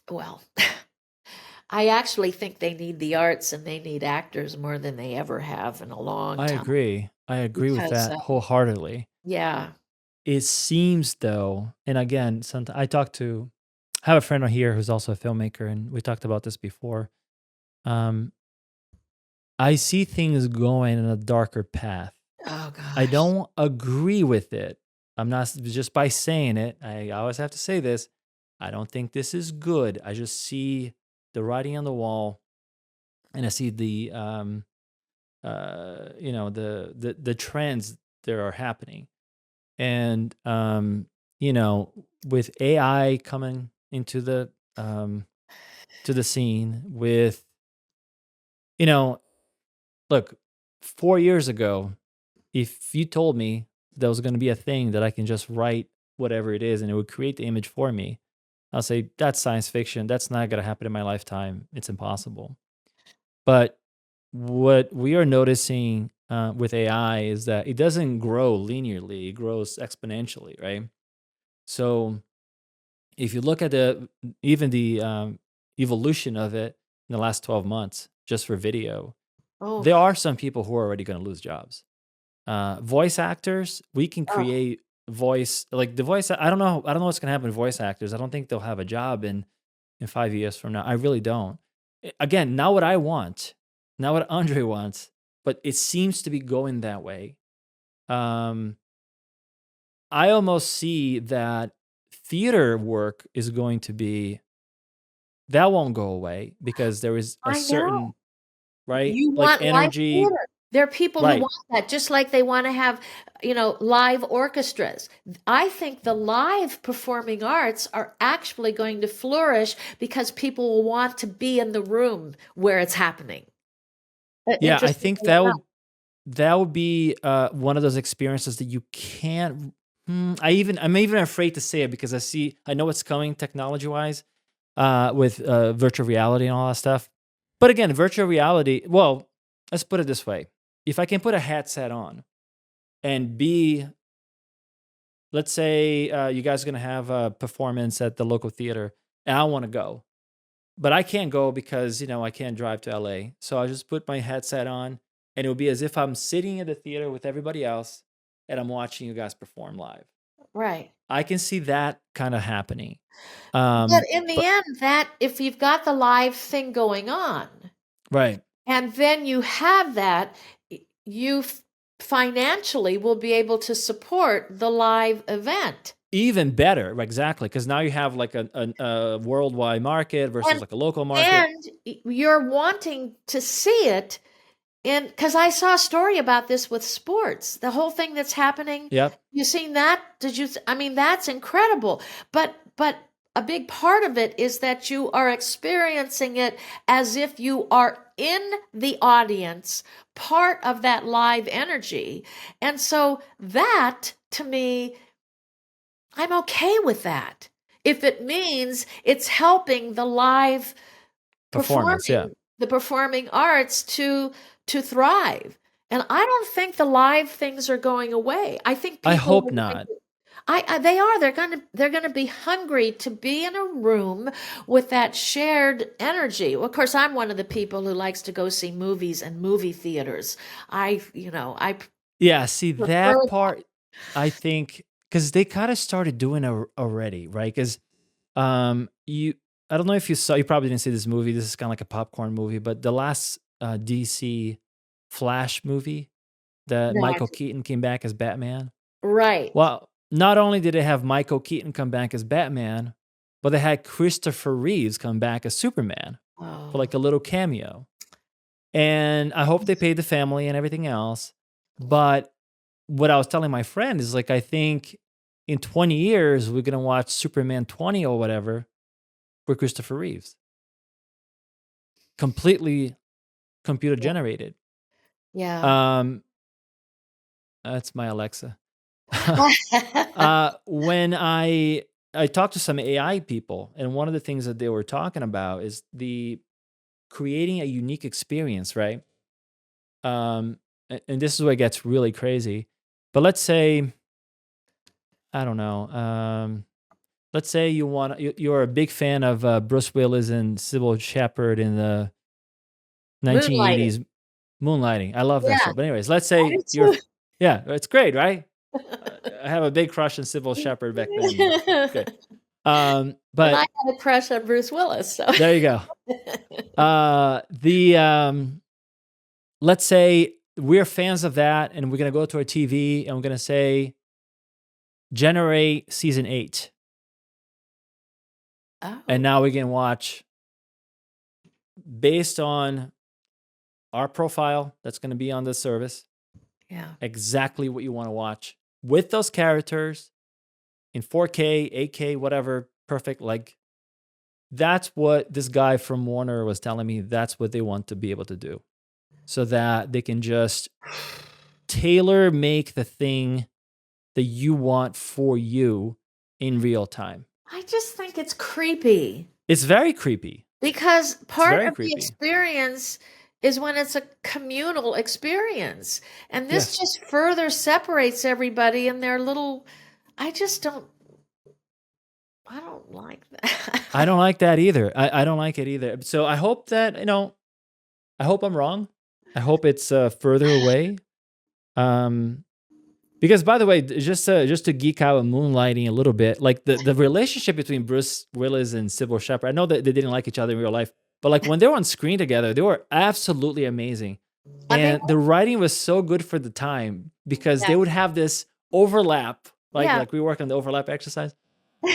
well, I actually think they need the arts and they need actors more than they ever have in a long I time. agree. I agree with Because, that wholeheartedly. yeah, It seems though, and again, sometimes I have a friend on here who's also a filmmaker, and we talked about this before. Um, I see things going in a darker path. oh I gosh, don't agree with it. I'm not just by saying it. I always have to say this. I don't think this is good. I just see the writing on the wall, and I see the trends that are happening. And you know, with AI coming into the to the scene, with you know, look, 4 years ago, if you told me there was going to be a thing that I can just write whatever it is and it would create the image for me, I'll say that's science fiction. That's not going to happen in my lifetime. It's impossible. But what we are noticing with AI is that it doesn't grow linearly; it grows exponentially, right? So if you look at the evolution of it in the last 12 months, just for video, oh, there are some people who are already going to lose jobs. Voice actors, we can oh, create voice like the voice. I don't know what's gonna happen to voice actors. I don't think they'll have a job in 5 years from now. I really don't. Again, not what I want, not what Andre wants, but it seems to be going that way. Um, I almost see that theater work is going to be that won't go away because there is a I know. certain right You like want live energy, theater. There are people who right? want that, just like they want to have, live orchestras. I think the live performing arts are actually going to flourish because people will want to be in the room where it's happening. Yeah, I think Interestingly enough. that would be, one of those experiences that you can't I'm even afraid to say it because I know what's coming technology-wise, with, virtual reality and all that stuff. But again, virtual reality well, let's put it this way. If I can put a headset on and be let's say, you guys are gonna have a performance at the local theater, and I wanna go. But I can't go because, I can't drive to LA. So I just put my headset on and it would be as if I'm sitting in the theater with everybody else and I'm watching you guys perform live. Right. I can see that kind of happening. But in the But end, that if you've got the live thing going on, right. and then you have that, you financially will be able to support the live event. Even better, right, exactly. Because now you have like a worldwide market versus And like a local market. and you're wanting to see it And because I saw a story about this with sports, the whole thing that's happening. Yep. You seen that? Did you? I mean, that's incredible. But a big part of it is that you are experiencing it as if you are in the audience, part of that live energy. And so that, to me, I'm okay with that. If it means it's helping the live Performance. Yeah. performing the performing arts to thrive. And I don't think the live things are going away. I think I people hope are going not. to, they are. They're gonna be hungry to be in a room with that shared energy. Well, of course, I'm one of the people who likes to go see movies and movie theaters. I Yeah. See prefer that part. I think because they kind of started doing it already, right? Because you, I don't know if you saw. You probably didn't see this movie. This is kind of like a popcorn movie, but the last DC Flash movie that no, Michael Keaton came back as Batman. right. Well, not only did they have Michael Keaton come back as Batman, but they had Christopher Reeves come back as Superman for Oh, like a little cameo. And I hope they paid the family and everything else. But what I was telling my friend is like, I think in 20 years, we're going to watch Superman 20 or whatever with Christopher Reeves, completely computer yeah, generated. yeah. Um, that's my Alexa. When I talked to some AI people, and one of the things that they were talking about is the creating a unique experience, right? And this is where it gets really crazy. But let's say, I don't know. Let's say you're a big fan of Bruce Willis and Sybil Shepherd in the Moonlighting. 1980s Moonlighting. I love that Yeah, show. But anyways, let's I say do yeah, it's great, right? too. I have a big crush on Sybil Shepherd back then. Great. And I But had a crush on Bruce Willis, so there you go. The let's say we're fans of that, and we're gonna go to our TV and we're gonna say generate season 8, and Oh, now we can watch based on our profile that's gonna be on the service yeah. exactly what you want to watch with those characters in 4K, 8K, whatever, perfect. Like that's what this guy from Warner was telling me. That's what they want to be able to do, so that they can just tailor make the thing that you want for you in real time. I just think it's creepy It's very creepy. because It's part very of the creepy. experience is when it's a communal experience, and this Yes. just further separates everybody in their little I just I don't like I that. don't like that either. I don't like it either. So I hope that, I hope I'm wrong. I hope it's further away. Um, because by the way, just to geek out on Moonlighting a little bit, like the relationship between Bruce Willis and Sybil Shepherd, I know that they didn't like each other in real life, but like when they were on screen together, they were absolutely amazing. I mean, And the writing was so good for the time because yeah. they would have this overlap, Yeah. like we work on the overlap exercise.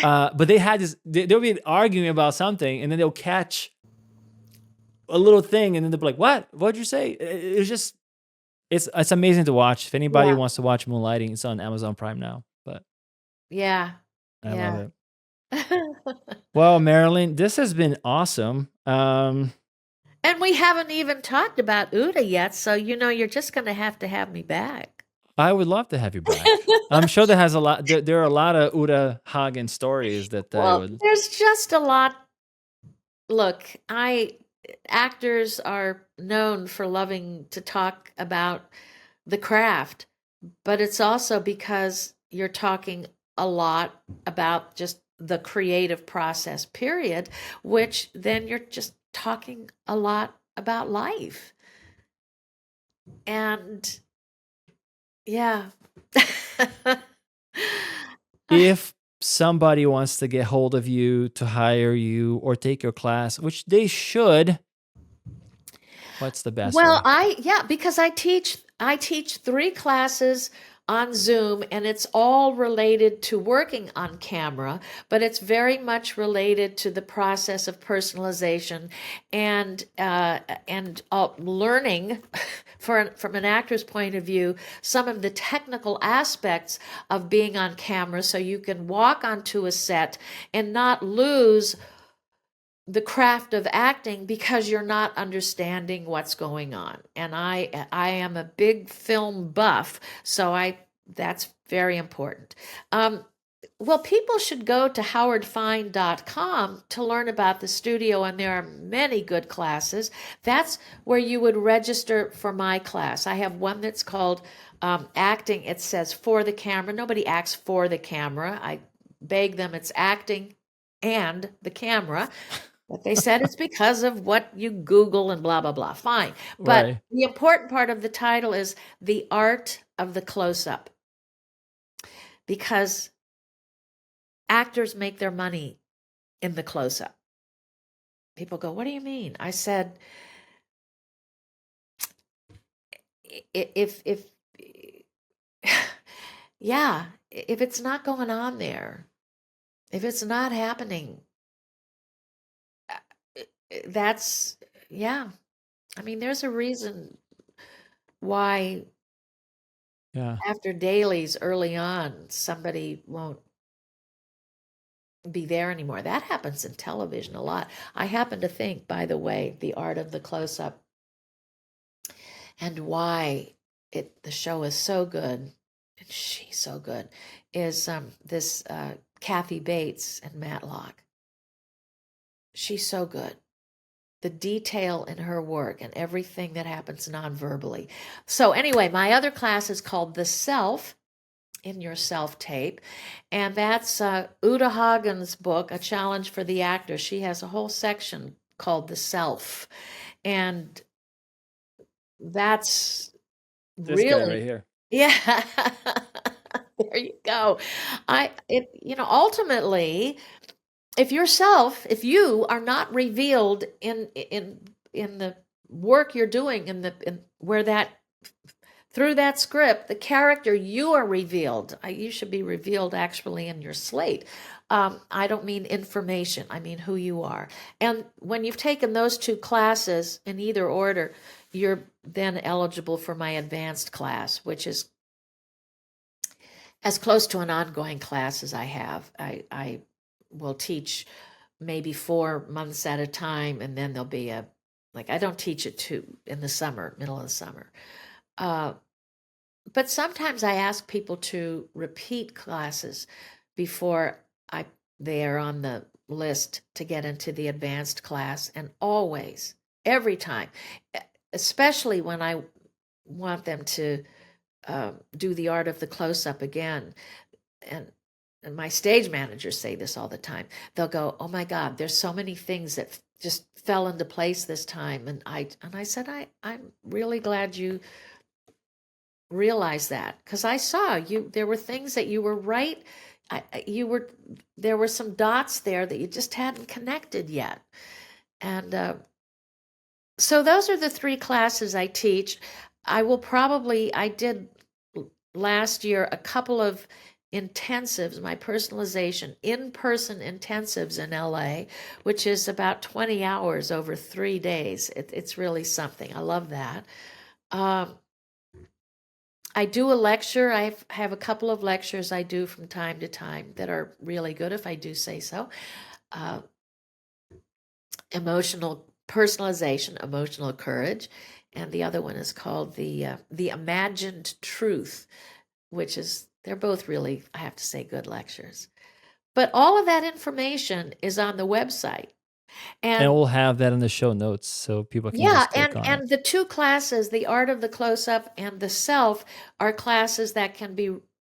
But they had this, they'll be arguing about something and then they'll catch a little thing and then they'll be like, what? What'd you say? It's just, it's amazing to watch. If anybody Yeah. wants to watch Moonlighting, it's on Amazon Prime now. But Yeah. I love Yeah. it. Well, Marilyn, this has been awesome. And we haven't even talked about Uda yet, so you're just gonna have to have me back. I would love to have you back. I'm sure there has a lot. There are a lot of Uda Hagen stories that I Well, would. there's just a lot. Look, I actors are known for loving to talk about the craft, but it's also because you're talking a lot about just the creative process, period, which then you're just talking a lot about life. And yeah. If somebody wants to get hold of you to hire you or take your class, which they should, what's the best Well, way? yeah, because I teach 3 classes on Zoom, and it's all related to working on camera, but it's very much related to the process of personalization and learning from an actor's point of view some of the technical aspects of being on camera, so you can walk onto a set and not lose the craft of acting because you're not understanding what's going on. And I am a big film buff, so I that's very important. Well, people should go to howardfine.com to learn about the studio, and there are many good classes. That's where you would register for my class. I have one that's called acting. It says for the camera. Nobody acts for the camera. I beg them, it's acting and the camera. But they said it's because of what you Google and blah, blah, blah. Fine. But Right. the important part of the title is The Art of the Close-Up. Because actors make their money in the close-up. People go, what do you mean? I said, if yeah, if it's not going on there, if it's not happening, that's, yeah. I mean, there's a reason why Yeah. after dailies early on, somebody won't be there anymore. That happens in television a lot. I happen to think, by the way, The Art of the Close-Up and why the show is so good, and she's so good, is this Kathy Bates and Matlock. She's so good. The detail in her work and everything that happens non-verbally. So anyway, my other class is called The Self, in your self tape, and that's Uta Hagen's book, A Challenge for the Actor. She has a whole section called The Self, and that's This guy right really, here. yeah. There you go. Ultimately, if you are not revealed in the work you're doing, in where that through that script, the character, you are revealed. You should be revealed actually in your slate. I don't mean information, I mean who you are. And when you've taken those two classes in either order, you're then eligible for my advanced class, which is as close to an ongoing class as I have. I will teach maybe 4 months at a time, and then there'll be I don't teach it in the summer, middle of the summer. But sometimes I ask people to repeat classes before they are on the list to get into the advanced class, and always, every time, especially when I want them to do the art of the close-up again, and my stage managers say this all the time. They'll go, "Oh my God, there's so many things that just fell into place this time," and I said, I'm really glad you realize that, because I saw you, there were things that you were right, there were some dots there that you just hadn't connected yet. And so those are the 3 classes I teach. I did last year a couple of intensives, my personalization in-person intensives in LA, which is about 20 hours over 3 days. It's really something. I love that. I do a lecture. Have a couple of lectures I do from time to time that are really good, if I do say so. Emotional personalization, emotional courage, and the other one is called the imagined truth, which is, they're both really, I have to say, good lectures. But all of that information is on the website, And and we'll have that in the show notes so people can yeah, just click on it. and the 2 classes, the art of the close-up and the self, are classes that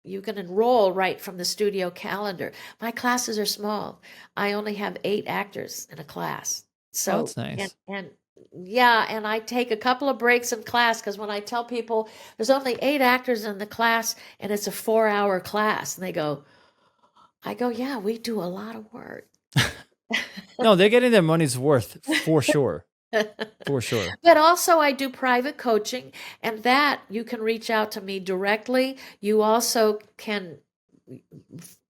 you can enroll right from the studio calendar. My classes are small. I only have 8 actors in a class. Oh, So, that's nice. and yeah, and I take a couple of breaks in class, because when I tell people there's only 8 actors in the class and it's a 4-hour class, and I go, yeah, we do a lot of work. No, they're getting their money's worth for sure. for sure. But also I do private coaching, and that you can reach out to me directly. You also can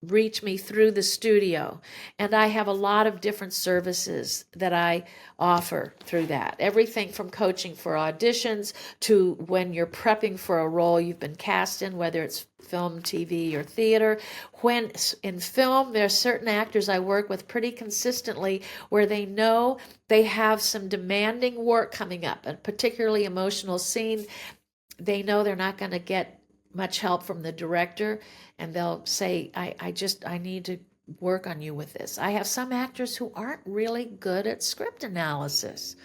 reach me through the studio. And I have a lot of different services that I offer through that. Everything from coaching for auditions to when you're prepping for a role you've been cast in, whether it's film, TV, or theater. When in film, there are certain actors I work with pretty consistently where they know they have some demanding work coming up, a particularly emotional scene. They know they're not going to get much help from the director, and they'll say, I need to work on you with this. I have some actors who aren't really good at script analysis.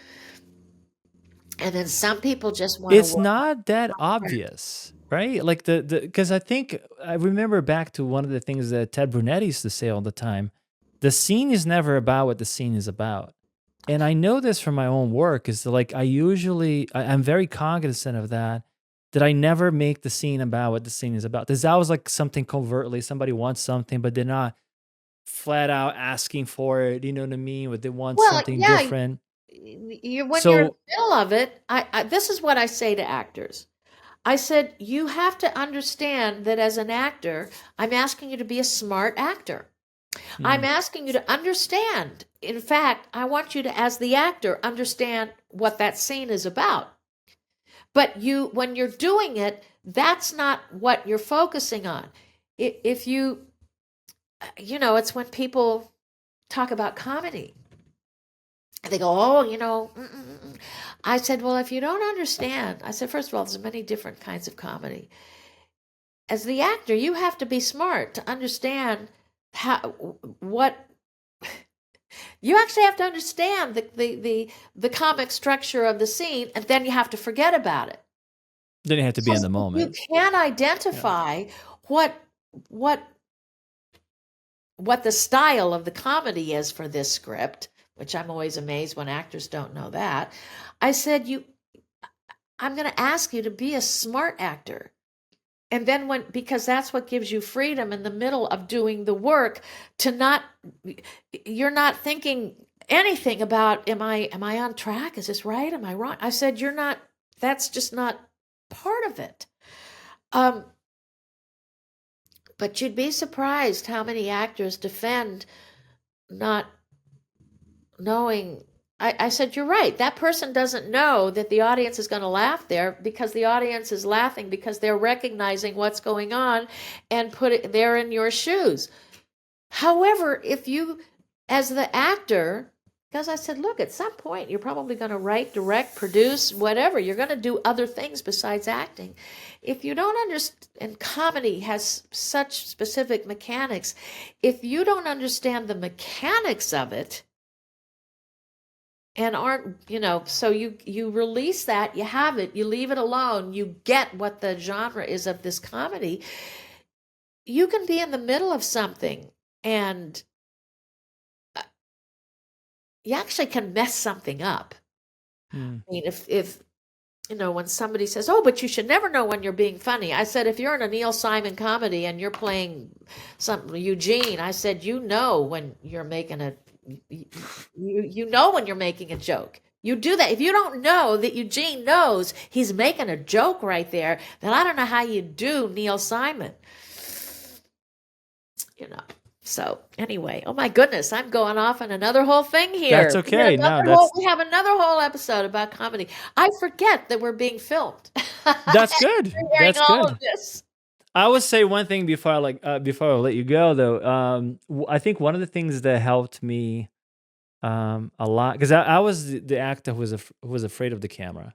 And then some people just want to It's work not that on. obvious, right? Like because I think I remember back to one of the things that Ted Brunetti used to say all the time. The scene is never about what the scene is about. And I know this from my own work is that like I'm very cognizant of that, that I never make the scene about what the scene is about. There's always like something covertly, somebody wants something, but they're not flat out asking for it. You know what I mean? But they want Well, something yeah, different. when you're in So the middle of it, this is what I say to actors. I said, you have to understand that as an actor, I'm asking you to be a smart actor. I'm mm, asking you to understand. In fact, I want you to, as the actor, understand what that scene is about. But when you're doing it, that's not what you're focusing on. If it's when people talk about comedy. They go, oh, I said, well, if you don't understand, I said, first of all, there's many different kinds of comedy. As the actor, you have to be smart to understand how what you actually have to understand the comic structure of the scene, and then you have to forget about it. then you have to be in So the if you moment. can Yeah. identify what what what the style of the comedy is for this script, which I'm always amazed when actors don't know that. I said, I'm going to ask you to be a smart actor. And then because that's what gives you freedom in the middle of doing the work to not, you're not thinking anything about, am I on track? Is this right? Am I wrong? I said, you're not, that's just not part of it. Um, but you'd be surprised how many actors defend not knowing. I said, you're right. That person doesn't know that the audience is going to laugh there because the audience is laughing because they're recognizing what's going on and put it there in your shoes. However, if you, as the actor, because I said, look, at some point you're probably going to write, direct, produce, whatever. You're going to do other things besides acting. If you don't understand, and comedy has such specific mechanics, if you don't understand the mechanics of it, and aren't so you release that, you have it, you leave it alone, you get what the genre is of this comedy, you can be in the middle of something and you actually can mess something up. Mm. I mean, if when somebody says, oh, but you should never know when you're being funny, I said, if you're in a Neil Simon comedy and you're playing some Eugene, I said, when you're making when you're making a joke. You do that. If you don't know that Eugene knows he's making a joke right there, then I don't know how you do Neil Simon. You know. So anyway, oh my goodness, I'm going off on another whole thing That's here. okay. No, that's We have another whole episode about comedy. I forget that we're being filmed. that's good. After hearing That's all of good. this. I would say one thing before I let you go though. I think one of the things that helped me a lot because I was the actor who was afraid of the camera,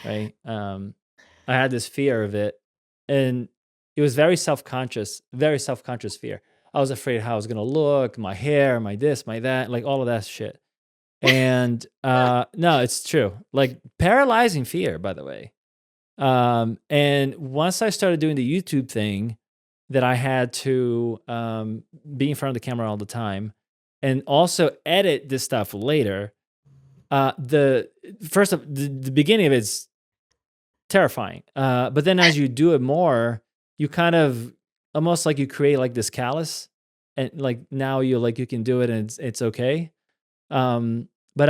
right? I had this fear of it, and it was very self conscious fear. I was afraid how I was gonna look, my hair, my this, my that, like all of that shit. And no, it's true. Like paralyzing fear, by the way. And once I started doing the YouTube thing, that I had to be in front of the camera all the time, and also edit this stuff later. The first of the beginning of it's terrifying, but then as you do it more, you kind of almost like you create like this callus, and like now you can do it and it's okay. But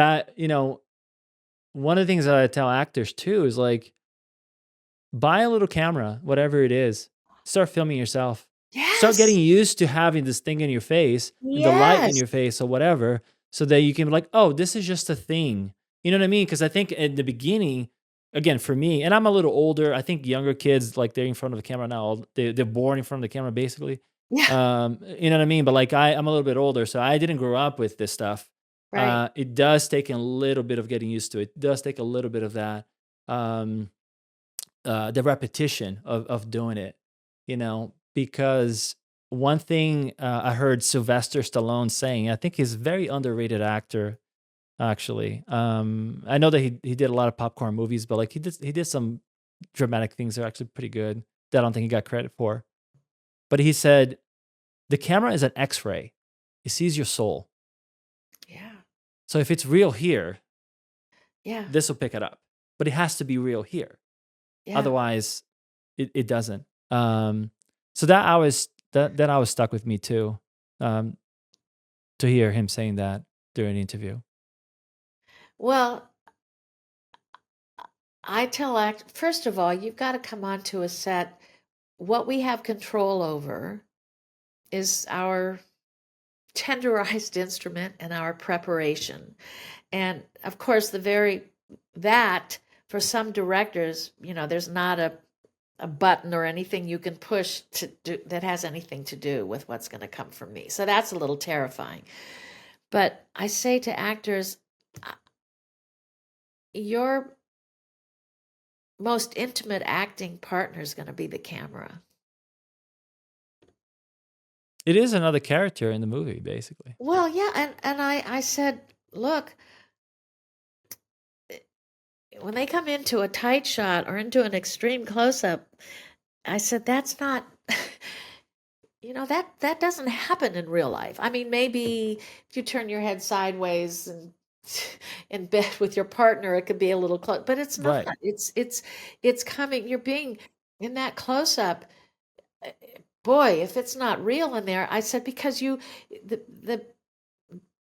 one of the things that I tell actors too is like, buy a little camera, whatever it is. Start filming yourself. Start getting Yes. used to having this thing in your face, the light in Yes. your face or whatever, so that you can be like, oh, this is just a thing. You know what I mean? Because I think at the beginning, again, for me, and I'm a little older, I think younger kids, like they're in front of the camera now, they're born in front of the camera basically. Yeah. You know what I mean? But like I'm a little bit older, so I didn't grow up with this stuff. Right. It does take a little bit of getting used to it. It does take a little bit of that. Um, the repetition of doing it, because one thing I heard Sylvester Stallone saying, I think he's a very underrated actor, actually. I know that he did a lot of popcorn movies, but like he did some dramatic things that are actually pretty good that I don't think he got credit for. But he said the camera is an X-ray; it sees your soul. Yeah. So if it's real here, Yeah. this will pick it up. But it has to be real here. Yeah. Otherwise, it doesn't. So that always stuck with me too. Um, to hear him saying that during the interview. Well, I tell first of all, you've got to come onto a set. What we have control over is our tenderized instrument and our preparation. And of course, that for some directors, there's not a button or anything you can push to do that has anything to do with what's going to come from me. So that's a little terrifying. But I say to actors, your most intimate acting partner is going to be the camera. It is another character in the movie, basically. Well, yeah, and I said, look, when they come into a tight shot or into an extreme close up, I said that's not that doesn't happen in real life. I mean, maybe if you turn your head sideways and in bed with your partner, it could be a little close, but it's not. Right. It's coming. You're being in that close up. Boy, if it's not real in there, I said because the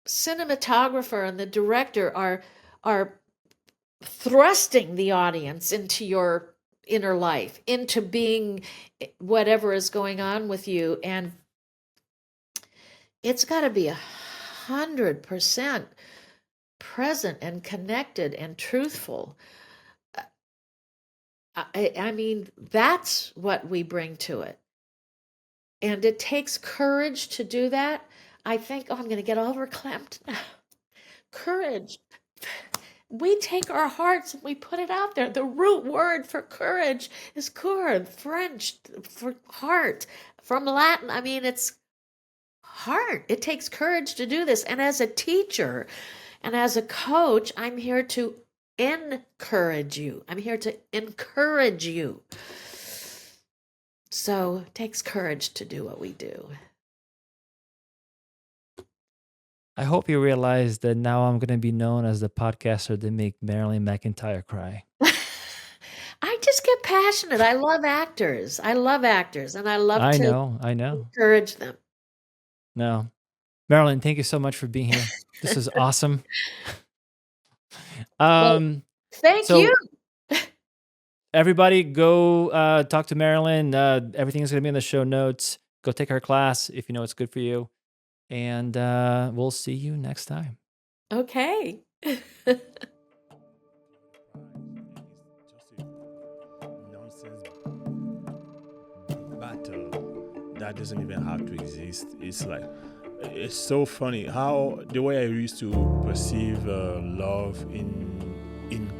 cinematographer and the director are thrusting the audience into your inner life, into being whatever is going on with you, and it's got to be 100% present and connected and truthful. I mean, that's what we bring to it. And it takes courage to do that. I think, oh, I'm going to get overclamped now. Courage. We take our hearts and we put it out there. The root word for courage is cur, French for heart, from Latin. I mean, it's heart. It takes courage to do this. And as a teacher and as a coach, I'm here to encourage you. I'm here to encourage you. So it takes courage to do what we do. I hope you realize that now I'm going to be known as the podcaster that make Marilyn McIntyre cry. I just get passionate. I love actors. And I love I to know. encourage them. No. Marilyn, thank you so much for being here. This is awesome. Well, thank you. So everybody go talk to Marilyn. Everything is going to be in the show notes. Go take her class if you know it's good for you. And we'll see you next time. Okay. Nonsense battle that doesn't even have to exist. It's like it's so funny how the way I used to perceive love in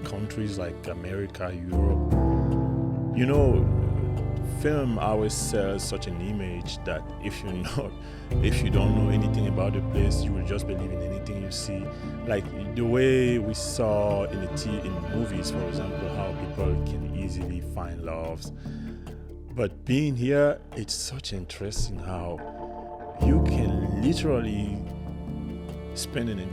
countries like America, Europe. You know, film always sells such an image that if you don't know anything about the place, you will just believe in anything you see. Like the way we saw in movies, for example, how people can easily find loves. But being here, it's such interesting how you can literally spend an